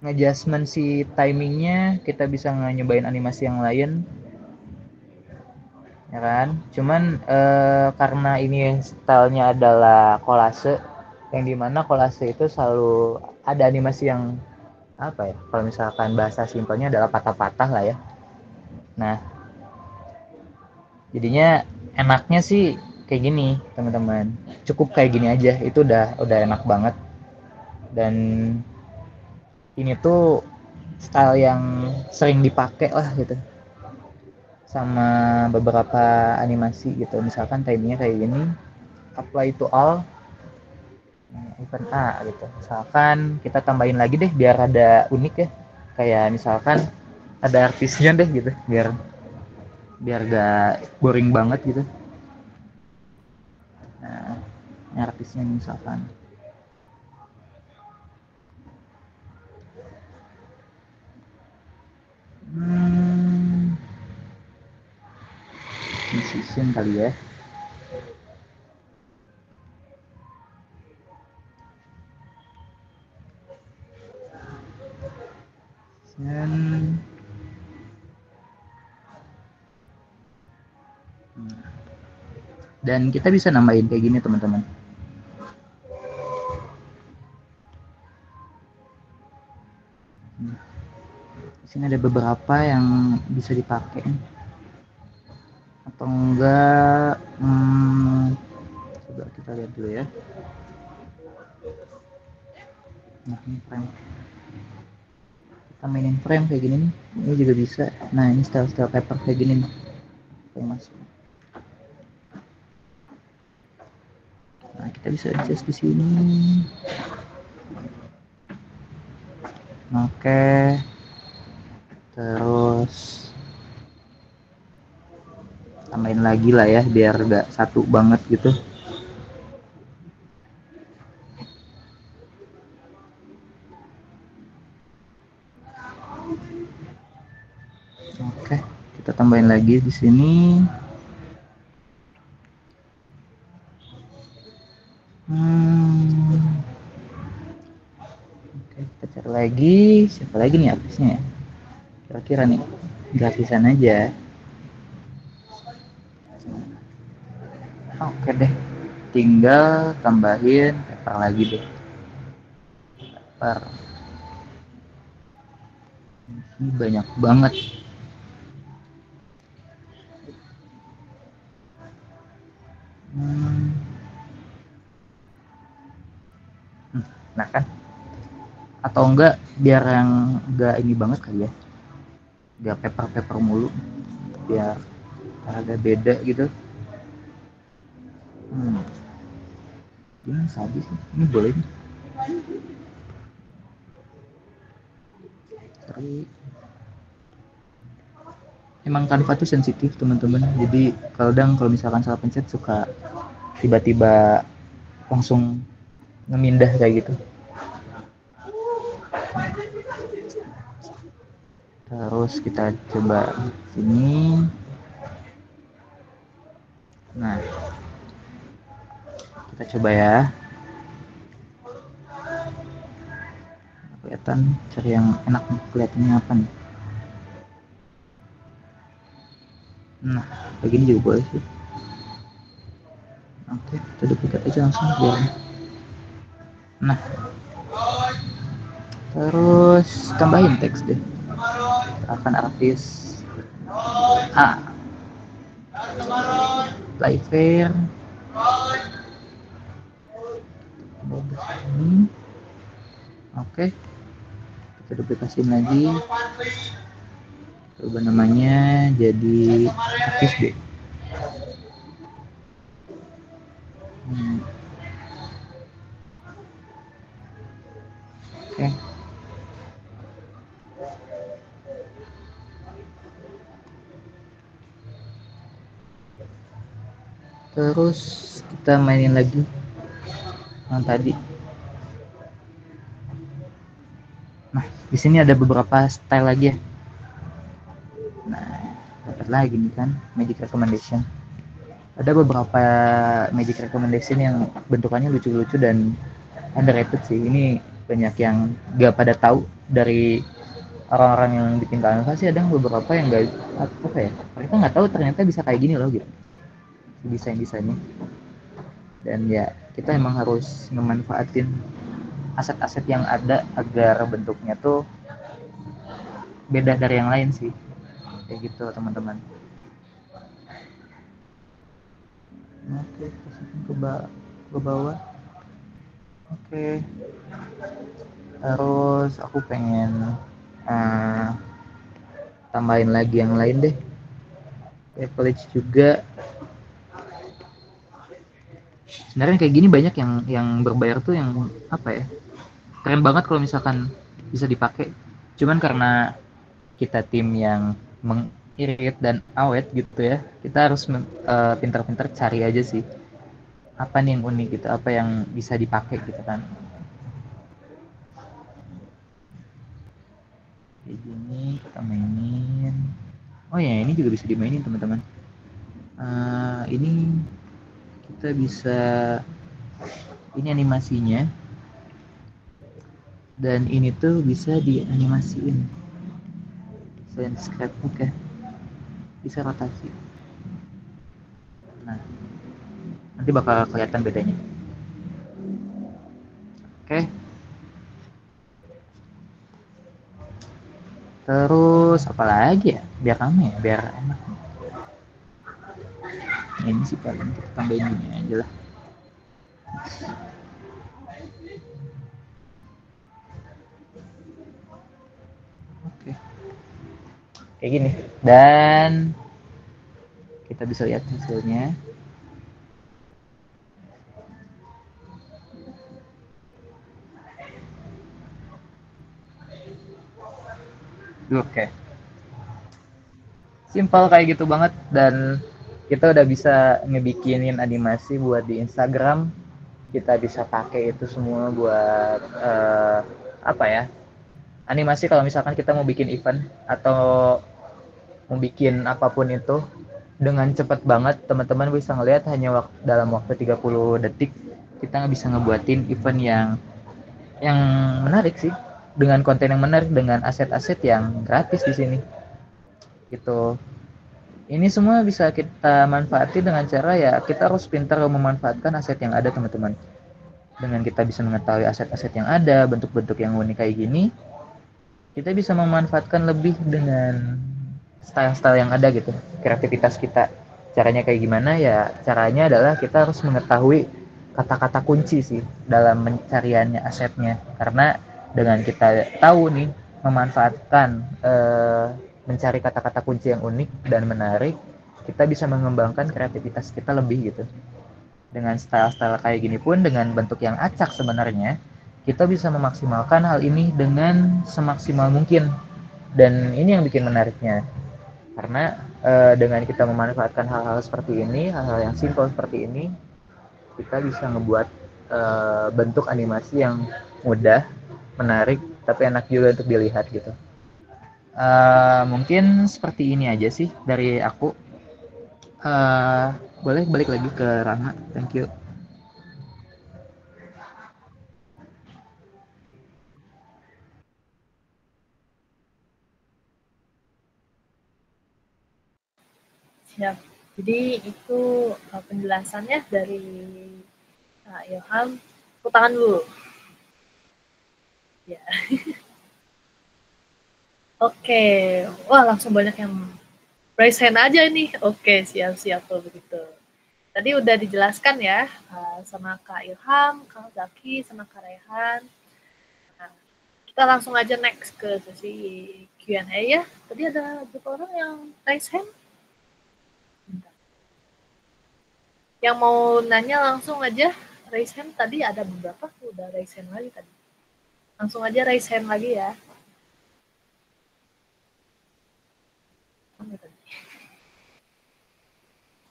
D: nge-adjustment si timingnya, kita bisa nyobain animasi yang lain, ya kan. Cuman karena ini stylenya adalah kolase, yang dimana kolase itu selalu ada animasi yang apa ya, kalau misalkan bahasa simpelnya adalah patah-patah lah ya. Nah, jadinya enaknya sih kayak gini, teman-teman. Cukup kayak gini aja, itu udah enak banget. Dan ini tuh style yang sering dipakai lah gitu sama beberapa animasi gitu. Misalkan timingnya kayak gini, apply to all, event A gitu. Misalkan kita tambahin lagi deh biar ada unik ya. Kayak misalkan ada artisnya deh gitu, biar biar gak boring banget gitu. Nah, ini artisnya misalkan. Musician kali ya. Dan kita bisa nambahin kayak gini, teman-teman. Di sini ada beberapa yang bisa dipakai atau enggak. Coba kita lihat dulu ya. Nah, ini frame. Kita mainin frame kayak gini nih. Ini juga bisa. Nah, ini style paper kayak gini nih. Kayak masuk. Nah, kita bisa adjust di sini. Oke. Terus tambahin lagi lah ya biar gak satu banget gitu. Oke, kita tambahin lagi di sini. Oke, kita cari lagi. Siapa lagi nih artisnya ya? Kira-kira nih, gratisan aja. Oke deh, tinggal tambahin paper lagi deh. Paper. Ini banyak banget. Nah kan, atau enggak biar yang enggak ini banget kali ya, biar paper mulu, biar agak beda gitu. Ini sabi sih, ini boleh nih. Sorry. Emang Canva tuh sensitif, teman-teman, jadi kalau misalkan salah pencet suka tiba-tiba langsung ngemindah kayak gitu. Terus kita coba sini. Nah, kita coba ya. kelihatan, cari yang enak nih, kelihatannya apa nih. Nah, begini juga boleh sih. Oke, kita duplikat aja langsung biar. Nah, terus tambahin teks deh. Akan artis A, play fair. Ini. Oke, kita duplikasiin lagi. Coba namanya jadi artis B. Oke. Terus kita mainin lagi yang tadi. Nah, di sini ada beberapa style lagi ya. Nah, dapat lagi nih kan magic recommendation. Ada beberapa magic recommendation yang bentukannya lucu-lucu dan underrated sih. Ini banyak yang gak pada tahu dari orang-orang yang bikin Canva sih. Ada beberapa yang gak apa ya, mereka nggak tahu ternyata bisa kayak gini loh gitu desainnya. Dan ya kita emang harus memanfaatin aset-aset yang ada agar bentuknya tuh beda dari yang lain sih, kayak gitu teman-teman. Oke, masukin ke bawah. Oke, terus aku pengen tambahin lagi yang lain deh, privilege juga. Sebenarnya kayak gini banyak yang berbayar tuh yang apa ya, keren banget kalau misalkan bisa dipakai. Cuman karena kita tim yang mengirit dan awet gitu ya, kita harus pintar-pintar cari aja sih apa nih yang unik gitu, apa yang bisa dipakai gitu kan. Kayak gini kita mainin. Oh ya, ini juga bisa dimainin teman-teman. Ini kita bisa, ini animasinya, dan ini tuh bisa dianimasiin selain scrapbook ya, bisa rotasi. Nah, nanti bakal kelihatan bedanya. Oke. Terus apa lagi ya, biar rame ya, biar enak. Ini sih paling kita tambahin ini aja lah. Oke, kayak gini, dan kita bisa lihat hasilnya. Oke, simpel kayak gitu banget, dan kita udah bisa ngebikinin animasi buat di Instagram. Kita bisa pakai itu semua buat apa ya, animasi kalau misalkan kita mau bikin event atau mau bikin apapun itu dengan cepat banget. Teman-teman bisa ngelihat hanya dalam waktu 30 detik kita bisa ngebuatin event yang menarik sih, dengan konten yang menarik, dengan aset-aset yang gratis di sini gitu. Ini semua bisa kita manfaati dengan cara ya kita harus pintar memanfaatkan aset yang ada teman-teman. Dengan kita bisa mengetahui aset-aset yang ada, bentuk-bentuk yang unik kayak gini, kita bisa memanfaatkan lebih dengan style-style yang ada gitu, kreativitas kita. Caranya kayak gimana ya, caranya adalah kita harus mengetahui kata-kata kunci sih dalam pencariannya asetnya. Karena dengan kita tahu nih memanfaatkan mencari kata-kata kunci yang unik dan menarik, kita bisa mengembangkan kreativitas kita lebih gitu. Dengan style-style kayak gini pun, dengan bentuk yang acak sebenarnya, kita bisa memaksimalkan hal ini dengan semaksimal mungkin. Dan ini yang bikin menariknya, karena dengan kita memanfaatkan hal-hal seperti ini, hal-hal yang simpel seperti ini, kita bisa ngebuat bentuk animasi yang mudah, menarik, tapi enak juga untuk dilihat gitu. Mungkin seperti ini aja sih dari aku. Boleh balik lagi ke Rama, thank you.
A: Ya, jadi itu penjelasannya dari Kak Ilham. Tepuk tangan dulu. Ya. Oke, wah langsung banyak yang raise hand aja nih. Oke, siap-siap kalau begitu. Tadi udah dijelaskan ya sama Kak Ilham, Kak Zaki, sama Kak Rehan. Nah, kita langsung aja next ke sesi Q&A ya. Tadi ada beberapa orang yang raise hand. Bentar. Yang mau nanya langsung aja raise hand. Tadi ada beberapa udah raise hand lagi tadi. Langsung aja raise hand lagi ya.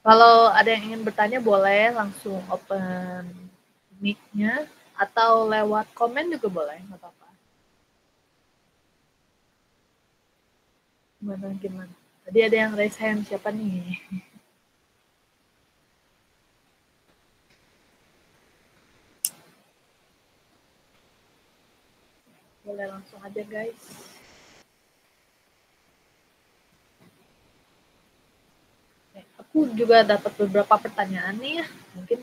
A: Kalau ada yang ingin bertanya boleh langsung open mic-nya atau lewat komen juga boleh, nggak apa-apa. Gimana? Tadi ada yang raise hand, siapa nih? Boleh langsung aja guys. Aku juga dapat beberapa pertanyaan nih ya. Mungkin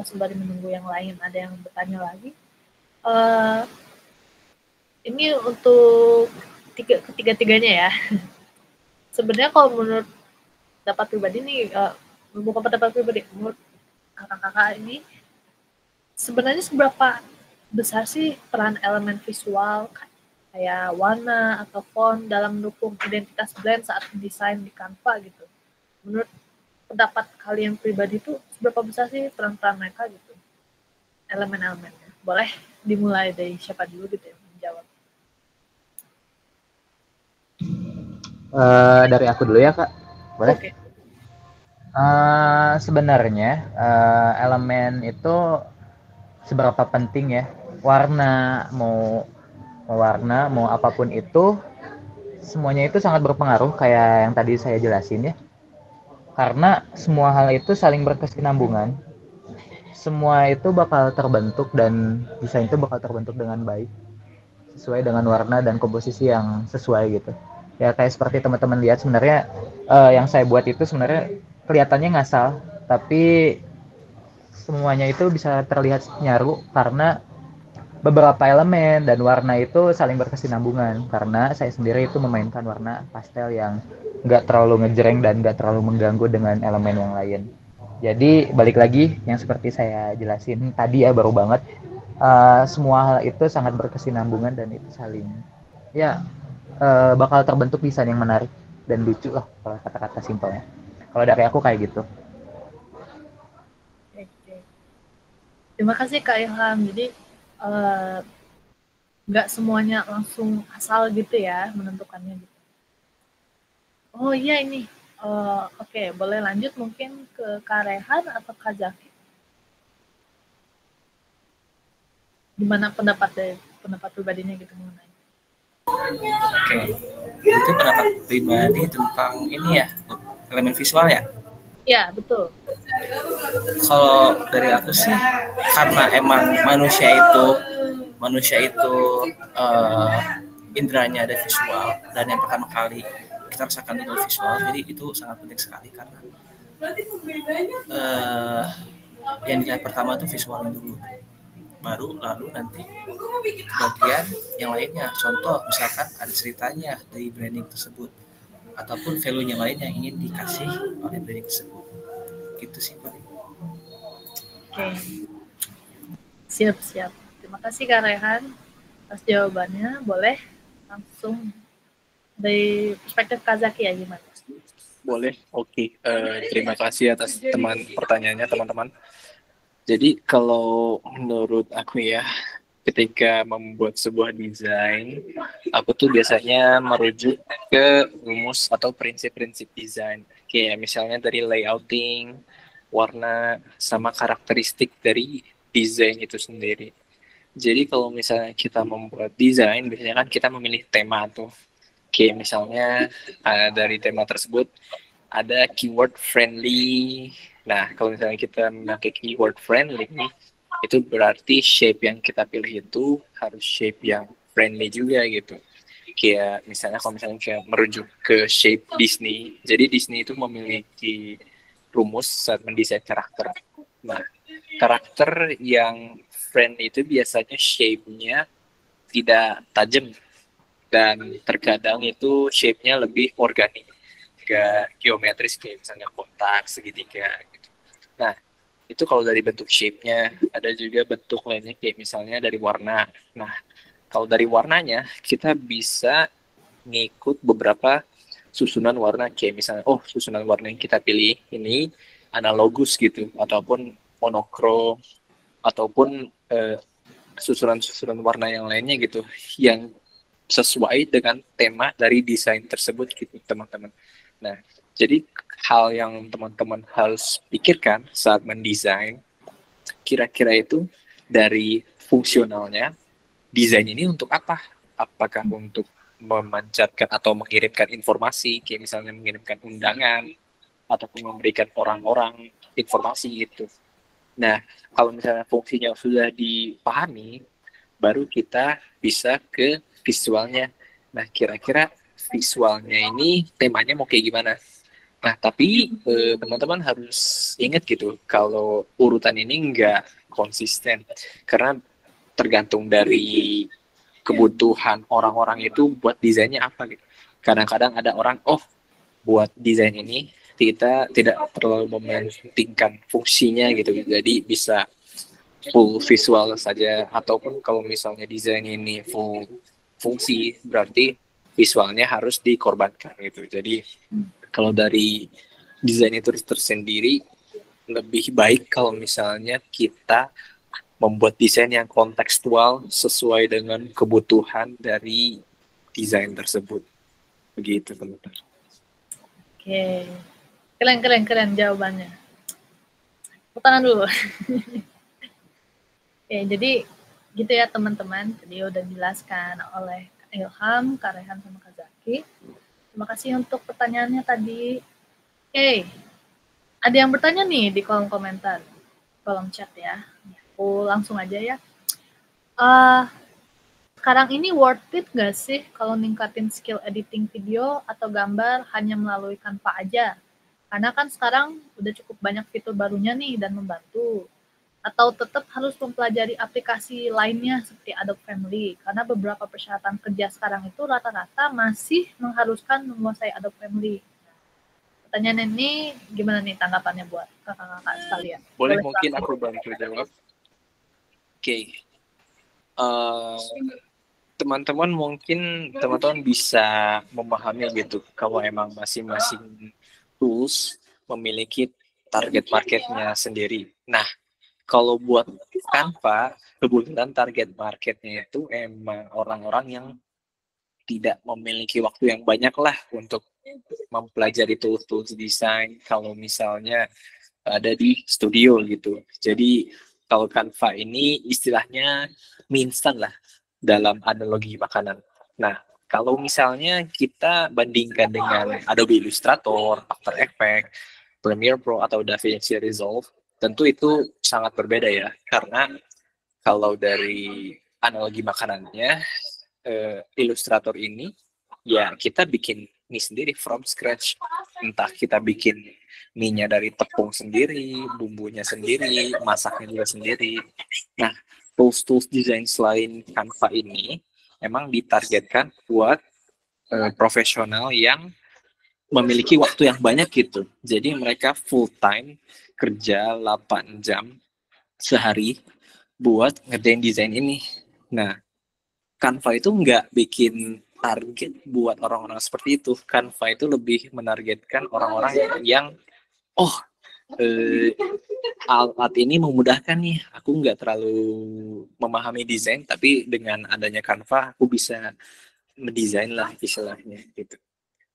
A: sembari menunggu yang lain ada yang bertanya lagi. Ini untuk ketiga-tiganya ya. Sebenarnya kalau menurut pendapat pribadi nih, bukan pendapat pribadi, menurut kakak-kakak ini, sebenarnya seberapa besar sih peran elemen visual kayak warna atau font dalam mendukung identitas brand saat mendesain di Canva gitu? Menurut pendapat kalian pribadi itu seberapa besar sih peran-peran mereka gitu, elemen-elemennya? Boleh dimulai dari siapa dulu gitu ya menjawab?
D: Dari aku dulu ya Kak, boleh?
A: Oke.
D: Sebenarnya elemen itu seberapa penting ya, warna mau apapun itu, semuanya itu sangat berpengaruh kayak yang tadi saya jelasin ya, karena semua hal itu saling berkesinambungan. Semua itu bakal terbentuk dan desain itu bakal terbentuk dengan baik sesuai dengan warna dan komposisi yang sesuai gitu ya. Kayak seperti teman-teman lihat sebenarnya yang saya buat itu sebenarnya kelihatannya ngasal, tapi semuanya itu bisa terlihat nyaru karena beberapa elemen dan warna itu saling berkesinambungan, karena saya sendiri itu memainkan warna pastel yang nggak terlalu ngejreng dan nggak terlalu mengganggu dengan elemen yang lain. Jadi balik lagi yang seperti saya jelasin tadi ya, baru banget, semua hal itu sangat berkesinambungan dan itu saling ya bakal terbentuk desain yang menarik dan lucu lah kalau kata-kata simpelnya. Kalau dari aku kayak gitu.
A: Oke. Terima kasih Kak Ilham. Jadi nggak semuanya langsung asal gitu ya menentukannya gitu. Oh iya ini. Oke, boleh lanjut mungkin ke Kak Rehan atau Kak Zaki. Gimana pendapat pribadinya gitu mengenai?
E: Oke, itu pendapat pribadi tentang ini ya, elemen visual ya.
A: Ya betul.
E: Kalau dari aku sih, karena emang manusia itu indranya ada visual, dan yang pertama kali kita rasakan itu visual, jadi itu sangat penting sekali karena yang dilihat pertama itu visualnya dulu, baru lalu nanti bagian yang lainnya. Contoh misalkan ada ceritanya dari branding tersebut ataupun value-nya lain yang ingin dikasih oleh branding tersebut, gitu sih Pak.
A: Oke. Siap. Terima kasih Kak Rehan atas jawabannya. Boleh langsung dari perspektif Kak Zaki ya gimana?
B: Boleh, oke. Terima kasih atas pertanyaannya teman-teman. Jadi kalau menurut aku ya, ketika membuat sebuah desain, aku tuh biasanya merujuk ke rumus atau prinsip-prinsip desain. Kayak misalnya dari layouting, warna, sama karakteristik dari desain itu sendiri. Jadi kalau misalnya kita membuat desain, biasanya kan kita memilih tema tuh. Kayak misalnya dari tema tersebut ada keyword friendly. Nah, kalau misalnya kita memakai keyword friendly, itu berarti shape yang kita pilih itu harus shape yang friendly juga gitu. kayak misalnya kalau misalnya kayak merujuk ke shape Disney, jadi Disney itu memiliki rumus saat mendesain karakter. Nah, karakter yang friend itu biasanya shape-nya tidak tajam dan terkadang itu shape-nya lebih organik, gak geometris kayak misalnya kotak, segitiga gitu. Nah, itu kalau dari bentuk shape-nya, ada juga bentuk lainnya kayak misalnya dari warna. Nah, kalau dari warnanya, kita bisa ngikut beberapa susunan warna kayak misalnya, oh susunan warna yang kita pilih ini analogus gitu, ataupun monokrom, ataupun susunan-susunan warna yang lainnya gitu, yang sesuai dengan tema dari desain tersebut gitu teman-teman. Nah, jadi hal yang teman-teman harus pikirkan saat mendesain, kira-kira itu dari fungsionalnya, desain ini untuk apa? Apakah untuk memanjatkan atau mengirimkan informasi, kayak misalnya mengirimkan undangan, ataupun memberikan orang-orang informasi gitu. Nah, kalau misalnya fungsinya sudah dipahami, baru kita bisa ke visualnya. Nah, kira-kira visualnya ini temanya mau kayak gimana? Nah, tapi teman-teman harus ingat gitu, kalau urutan ini nggak konsisten, karena tergantung dari kebutuhan orang-orang itu buat desainnya apa gitu. Kadang-kadang ada orang, oh buat desain ini kita tidak terlalu mementingkan fungsinya gitu, jadi bisa full visual saja, ataupun kalau misalnya desain ini full fungsi berarti visualnya harus dikorbankan gitu. Jadi kalau dari desain itu tersendiri, lebih baik kalau misalnya kita membuat desain yang kontekstual sesuai dengan kebutuhan dari desain tersebut. Begitu teman-teman.
A: Oke, keren jawabannya. Tepuk tangan dulu. Oke, jadi gitu ya teman-teman. Tadi udah dijelaskan oleh Kak Ilham, Kak Rehan, sama Kak Zaki. Terima kasih untuk pertanyaannya tadi. Oke, ada yang bertanya nih di kolom komentar, kolom chat ya. Aku langsung aja ya. Sekarang ini worth it nggak sih kalau ningkatin skill editing video atau gambar hanya melalui Canva aja? Karena kan sekarang udah cukup banyak fitur barunya nih dan membantu. Atau tetap harus mempelajari aplikasi lainnya seperti Adobe Family, karena beberapa persyaratan kerja sekarang itu rata-rata masih mengharuskan menguasai Adobe Family. Pertanyaan ini gimana nih tanggapannya buat kakak-kakak sekalian?
B: Boleh mungkin aku bantu jawab. Oke. Teman-teman mungkin bisa memahami gitu kalau emang masing-masing tools memiliki target marketnya sendiri. Nah, kalau buat Canva, kebetulan target marketnya itu emang orang-orang yang tidak memiliki waktu yang banyak lah untuk mempelajari tools desain kalau misalnya ada di studio gitu. Jadi kalau Canva ini istilahnya mie instan lah dalam analogi makanan. Nah, kalau misalnya kita bandingkan dengan Adobe Illustrator, After Effects, Premiere Pro, atau DaVinci Resolve, tentu itu sangat berbeda ya. Karena kalau dari analogi makanannya, Illustrator ini, ya kita bikin mie sendiri from scratch. Entah kita bikin mie-nya dari tepung sendiri, bumbunya sendiri, masaknya juga sendiri. Nah, tools desain selain Canva ini emang ditargetkan buat profesional yang memiliki waktu yang banyak gitu. Jadi mereka full time kerja 8 jam sehari buat ngerjain desain ini. Nah, Canva itu nggak bikin target buat orang-orang seperti itu. Canva itu lebih menargetkan orang-orang yang alat ini memudahkan nih. Aku nggak terlalu memahami desain, tapi dengan adanya Canva aku bisa mendesain lah istilahnya gitu.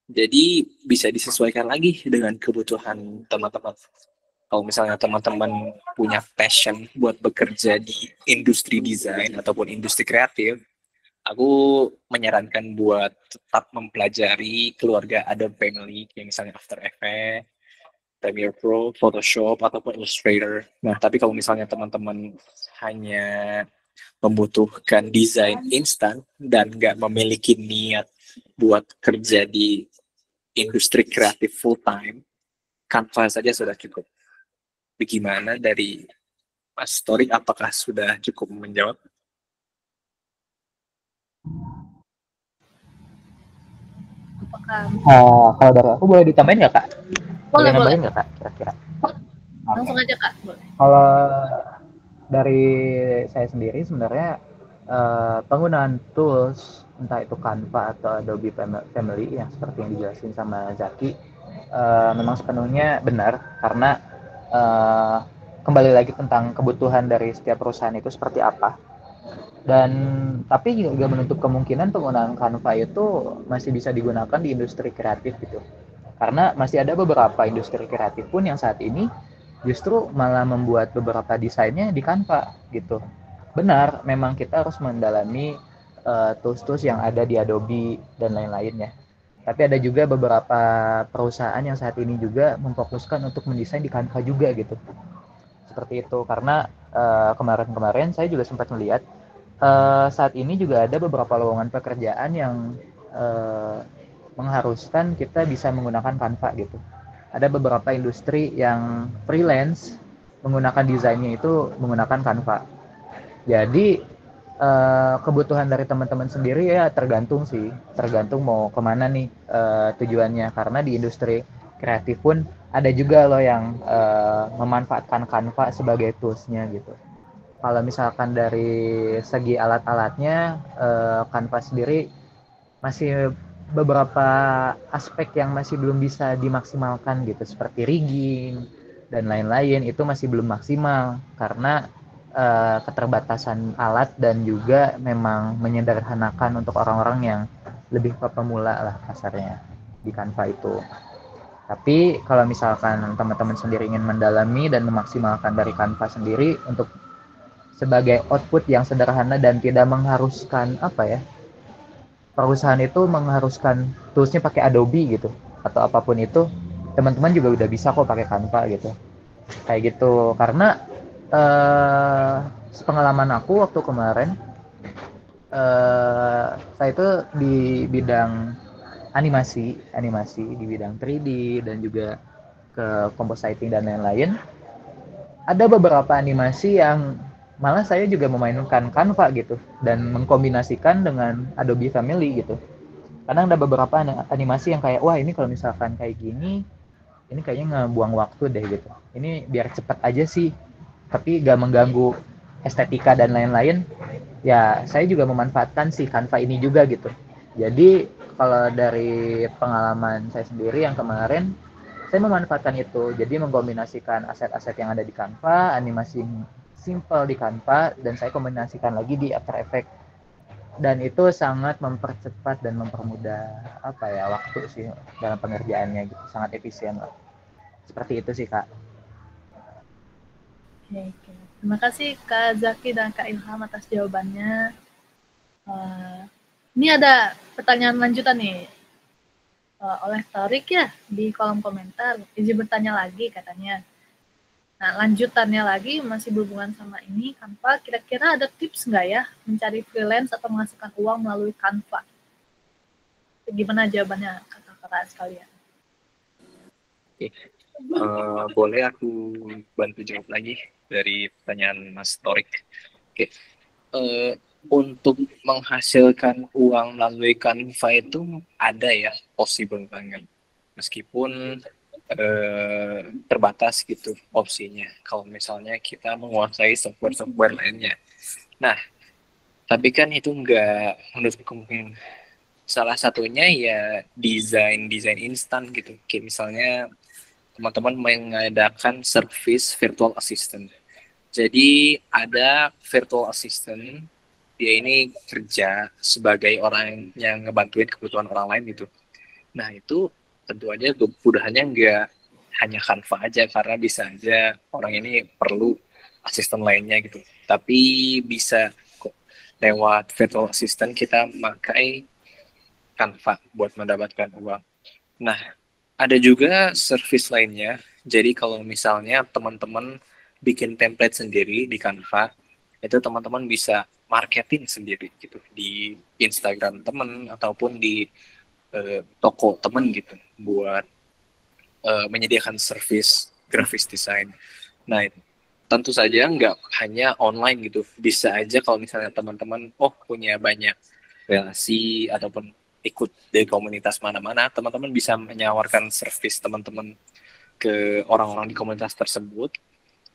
B: Jadi bisa disesuaikan lagi dengan kebutuhan teman-teman. Kalau misalnya teman-teman punya passion buat bekerja di industri desain ataupun industri kreatif, aku menyarankan buat tetap mempelajari keluarga Adobe Family, kayak misalnya After Effects, Premiere Pro, Photoshop, ataupun Illustrator. Nah, tapi kalau misalnya teman-teman hanya
F: membutuhkan desain instan dan nggak memiliki niat buat kerja di industri kreatif full time, Canva saja sudah cukup. Bagaimana dari Mas Tori, apakah sudah cukup menjawab?
A: Apakah
C: Kalau dari aku boleh ditambahin nggak Kak?
A: boleh
C: Nambahin nggak Kak kira-kira?
A: langsung aja Kak, boleh.
C: Kalau dari saya sendiri sebenarnya penggunaan tools entah itu Canva atau Adobe Family yang seperti yang dijelasin sama Zaki memang sepenuhnya benar karena kembali lagi tentang kebutuhan dari setiap perusahaan itu seperti apa. Dan tapi juga menutup kemungkinan penggunaan Canva itu masih bisa digunakan di industri kreatif gitu. Karena masih ada beberapa industri kreatif pun yang saat ini justru malah membuat beberapa desainnya di Canva gitu. Benar, memang kita harus mendalami tools-tools yang ada di Adobe dan lain-lainnya. Tapi ada juga beberapa perusahaan yang saat ini juga memfokuskan untuk mendesain di Canva juga gitu. Seperti itu, karena kemarin-kemarin saya juga sempat melihat saat ini juga ada beberapa lowongan pekerjaan yang mengharuskan kita bisa menggunakan Canva gitu. Ada beberapa industri yang freelance menggunakan desainnya itu menggunakan Canva. Jadi kebutuhan dari teman-teman sendiri ya tergantung mau kemana nih tujuannya. Karena di industri kreatif pun ada juga loh yang memanfaatkan Canva sebagai toolsnya gitu. Kalau misalkan dari segi alat-alatnya, Canva sendiri masih beberapa aspek yang masih belum bisa dimaksimalkan gitu, seperti rigging dan lain-lain itu masih belum maksimal karena keterbatasan alat dan juga memang menyederhanakan untuk orang-orang yang lebih pemula lah kasarnya di Canva itu. Tapi kalau misalkan teman-teman sendiri ingin mendalami dan memaksimalkan dari Canva sendiri untuk sebagai output yang sederhana dan tidak mengharuskan perusahaan itu mengharuskan toolsnya pakai Adobe gitu atau apapun itu, teman-teman juga udah bisa kok pakai Canva gitu, kayak gitu. Karena pengalaman aku waktu kemarin saya itu di bidang animasi di bidang 3D dan juga ke compositing dan lain-lain. Ada beberapa animasi yang malah saya juga memainkan Canva gitu dan mengkombinasikan dengan Adobe Family gitu. Karena ada beberapa animasi yang kayak wah ini kalau misalkan kayak gini ini kayaknya ngebuang waktu deh gitu. Ini biar cepet aja sih tapi gak mengganggu estetika dan lain-lain. Ya saya juga memanfaatkan si Canva ini juga gitu. Jadi kalau dari pengalaman saya sendiri yang kemarin, saya memanfaatkan itu. Jadi mengkombinasikan aset-aset yang ada di Canva, animasi simple di Canva, dan saya kombinasikan lagi di After Effects. Dan itu sangat mempercepat dan mempermudah waktu sih dalam pengerjaannya gitu. Sangat efisien lah. Seperti itu sih Kak.
A: Oke. Terima kasih Kak Zaki dan Kak Ilham atas jawabannya. Ini ada pertanyaan lanjutan nih oleh Tarik ya di kolom komentar. Izin bertanya lagi katanya. Nah lanjutannya lagi masih berhubungan sama ini Canva. Kira-kira ada tips nggak ya mencari freelance atau menghasilkan uang melalui Canva? Gimana jawabannya kakak-kakak sekalian?
F: Oke. Boleh aku bantu jawab lagi dari pertanyaan Mas Torik. Oke. Untuk menghasilkan uang melalui Canva itu ada ya, possible banget. Meskipun terbatas gitu opsinya. Kalau misalnya kita menguasai software lainnya. Nah, tapi kan itu nggak menurut kemungkinan. Salah satunya ya desain instan gitu. Kayak misalnya teman-teman mengadakan service virtual assistant. Jadi ada virtual assistant, dia ini kerja sebagai orang yang ngebantuin kebutuhan orang lain gitu. Nah itu tentu aja kemudahannya nggak hanya Canva aja, karena bisa aja orang ini perlu asisten lainnya gitu. Tapi bisa kok lewat virtual assistant kita pakai Canva buat mendapatkan uang. Nah, ada juga service lainnya. Jadi kalau misalnya teman-teman bikin template sendiri di Canva, itu teman-teman bisa marketing sendiri gitu di Instagram temen ataupun di toko temen gitu buat menyediakan service graphic design. Nah, tentu saja nggak hanya online gitu. Bisa aja kalau misalnya teman-teman punya banyak relasi ataupun ikut di komunitas mana-mana, teman-teman bisa menawarkan service teman-teman ke orang-orang di komunitas tersebut,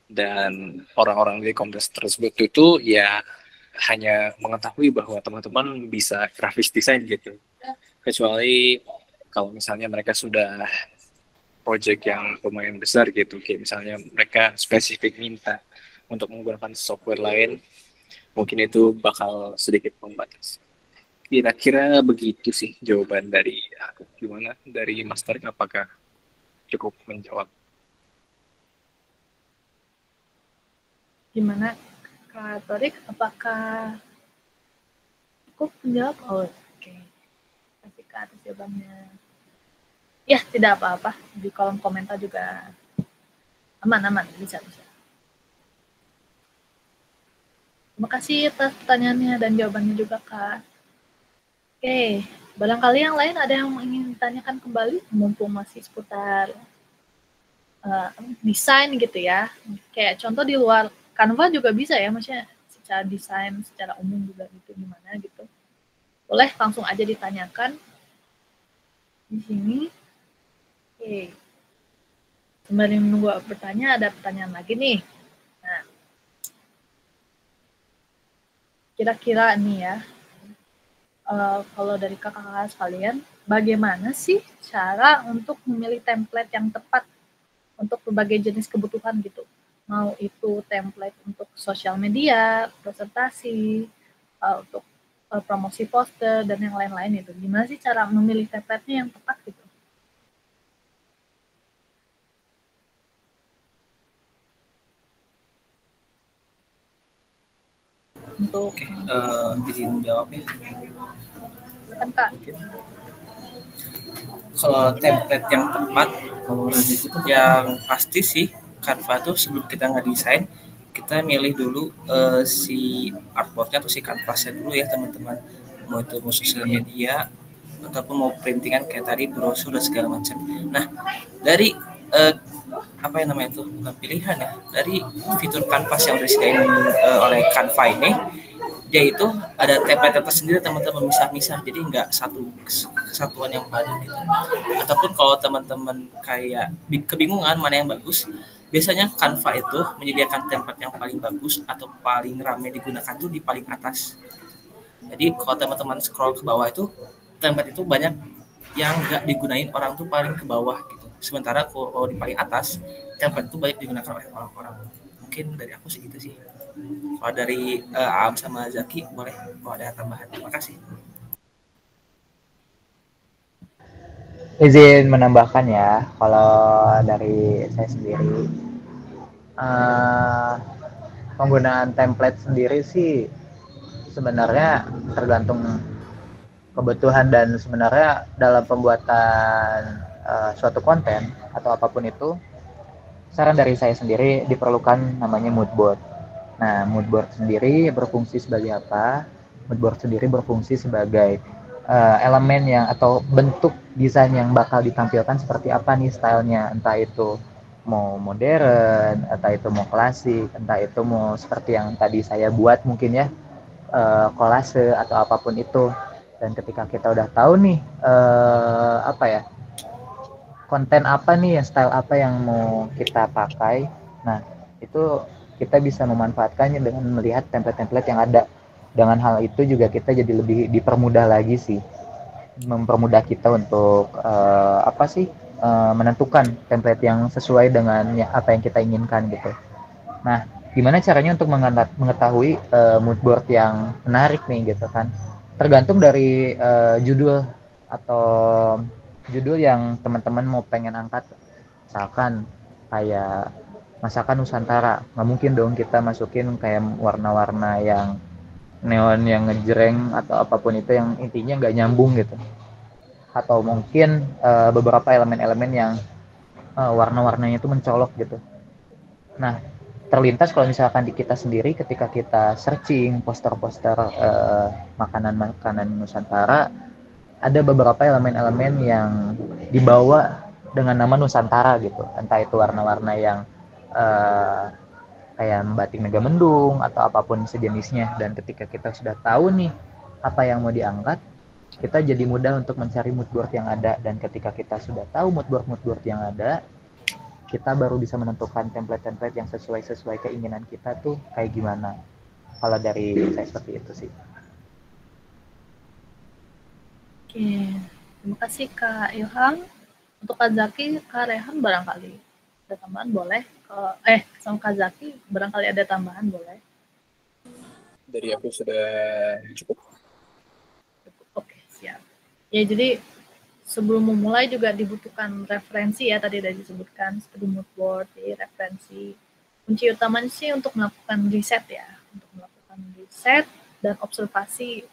F: dan orang-orang di komunitas tersebut itu ya hanya mengetahui bahwa teman-teman bisa graphic design gitu. Kecuali kalau misalnya mereka sudah project yang lumayan besar gitu, kayak misalnya mereka spesifik minta untuk menggunakan software lain, mungkin itu bakal sedikit membatasi. Kira-kira begitu sih jawaban dari aku. Gimana dari Mas Tarik, apakah cukup menjawab?
A: Gimana Kak Torik, apakah cukup menjawab? Oke. Kasih ke atas jawabannya. Ya, tidak apa-apa. Di kolom komentar juga aman-aman, bisa. Terima kasih atas pertanyaannya dan jawabannya juga, Kak. Oke, barangkali yang lain ada yang ingin ditanyakan kembali, mumpung masih seputar desain gitu ya. Kayak contoh di luar Canva juga bisa ya, maksudnya secara desain, secara umum juga gitu, gimana gitu. Boleh langsung aja ditanyakan di sini. Oke. Sembari menunggu bertanya, ada pertanyaan lagi nih. Nah, kira-kira nih ya, kalau dari kakak-kakak sekalian, bagaimana sih cara untuk memilih template yang tepat untuk berbagai jenis kebutuhan gitu? Mau itu template untuk sosial media, presentasi, untuk promosi poster, dan yang lain-lain itu. Gimana sih cara memilih template-nya yang tepat gitu? Untuk
E: izin jawab ya.
A: Kan Kak?
E: Kalau template yang tepat, yang pasti sih Canva tuh sebelum kita ngedesain, kita milih dulu si artboardnya atau si kanvasnya dulu ya teman-teman. Mau itu mau sosial media ataupun mau printingan kayak tadi brosur dan segala macam. Nah, dari apa yang namanya itu, bukan pilihan ya, dari fitur kanvas yang udah disediain oleh Canva ini, yaitu ada template tersendiri teman-teman, misah-misah, jadi nggak satu kesatuan yang baru gitu. Ataupun kalau teman-teman kayak kebingungan mana yang bagus, biasanya Canva itu menyediakan template yang paling bagus atau paling ramai digunakan tuh di paling atas. Jadi kalau teman-teman scroll ke bawah itu, template itu banyak yang nggak digunain orang tuh paling ke bawah gitu. Sementara kalau di paling atas, template itu banyak digunakan oleh orang-orang. Mungkin dari aku segitu sih. Kalau dari Aam sama Zaki, boleh kalau ada tambahan. Terima kasih.
D: Izin menambahkan ya, kalau dari saya sendiri, penggunaan template sendiri sih sebenarnya tergantung kebutuhan, dan sebenarnya dalam pembuatan suatu konten atau apapun itu, saran dari saya sendiri diperlukan namanya mood board. Nah, mood board sendiri berfungsi sebagai apa? Mood board sendiri berfungsi sebagai elemen yang atau bentuk desain yang bakal ditampilkan seperti apa nih stylenya, entah itu mau modern, entah itu mau klasik, entah itu mau seperti yang tadi saya buat mungkin ya, kolase atau apapun itu. Dan ketika kita udah tahu nih apa ya, konten apa nih, style apa yang mau kita pakai, nah itu kita bisa memanfaatkannya dengan melihat template-template yang ada. Dengan hal itu juga kita jadi lebih dipermudah lagi sih, mempermudah kita untuk menentukan template yang sesuai dengan apa yang kita inginkan gitu. Nah, gimana caranya untuk mengetahui mood board yang menarik nih gitu kan? Tergantung dari judul atau judul yang teman-teman mau pengen angkat. Misalkan kayak masakan Nusantara, nggak mungkin dong kita masukin kayak warna-warna yang neon yang ngejreng atau apapun itu yang intinya nggak nyambung gitu. Atau mungkin beberapa elemen-elemen yang warna-warnanya itu mencolok gitu. Nah, terlintas kalau misalkan di kita sendiri ketika kita searching poster-poster makanan-makanan Nusantara, ada beberapa elemen-elemen yang dibawa dengan nama Nusantara gitu, entah itu warna-warna yang kayak batik Megamendung atau apapun sejenisnya. Dan ketika kita sudah tahu nih apa yang mau diangkat, kita jadi mudah untuk mencari mood board yang ada. Dan ketika kita sudah tahu mood board yang ada, kita baru bisa menentukan template-template yang sesuai keinginan kita tuh kayak gimana. Kalau dari saya seperti itu sih.
A: Oke, terima kasih Kak Ilham. Untuk Kak Zaki, Kak Rehan barangkali ada tambahan boleh. Sama Kak Zaki barangkali ada tambahan boleh.
F: Dari aku sudah cukup.
A: Oke, siap. Ya, jadi sebelum memulai juga dibutuhkan referensi ya, tadi sudah disebutkan seperti mood board, referensi. Kunci utamanya sih untuk melakukan riset ya, untuk melakukan riset dan observasi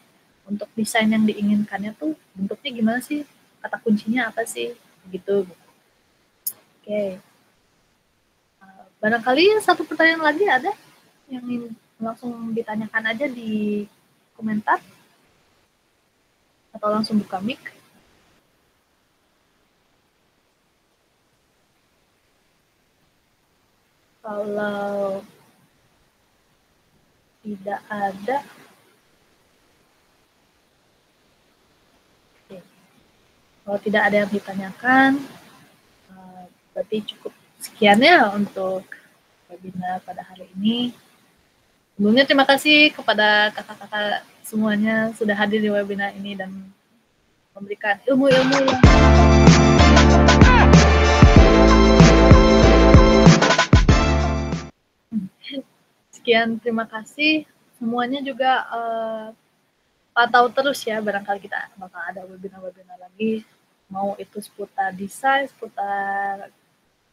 A: untuk desain yang diinginkannya tuh bentuknya gimana sih, kata kuncinya apa sih, gitu. Oke. Barangkali satu pertanyaan lagi ada yang ingin langsung ditanyakan aja di komentar atau langsung buka mic. Kalau tidak ada, oke. Kalau tidak ada yang ditanyakan, berarti cukup sekian ya untuk webinar pada hari ini. Sebelumnya terima kasih kepada kakak-kakak semuanya sudah hadir di webinar ini dan memberikan ilmu-ilmu yang sekian, terima kasih. Semuanya juga pantau terus ya, barangkali kita bakal ada webinar-webinar lagi, mau itu seputar desain, seputar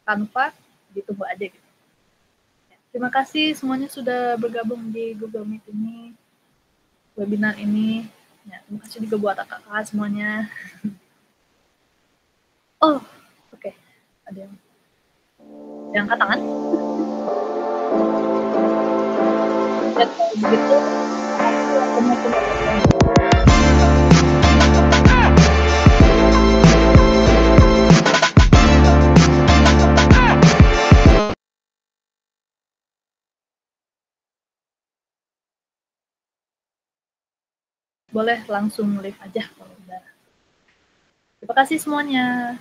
A: Canva, ditunggu aja gitu. Terima kasih semuanya sudah bergabung di Google Meet ini, webinar ini. Ya, terima kasih juga buat kakak-kakak semuanya. Oh, oke. Ada yang angkat tangan. Dan kalau begitu, aku mau boleh langsung live aja kalau udah. Terima kasih semuanya.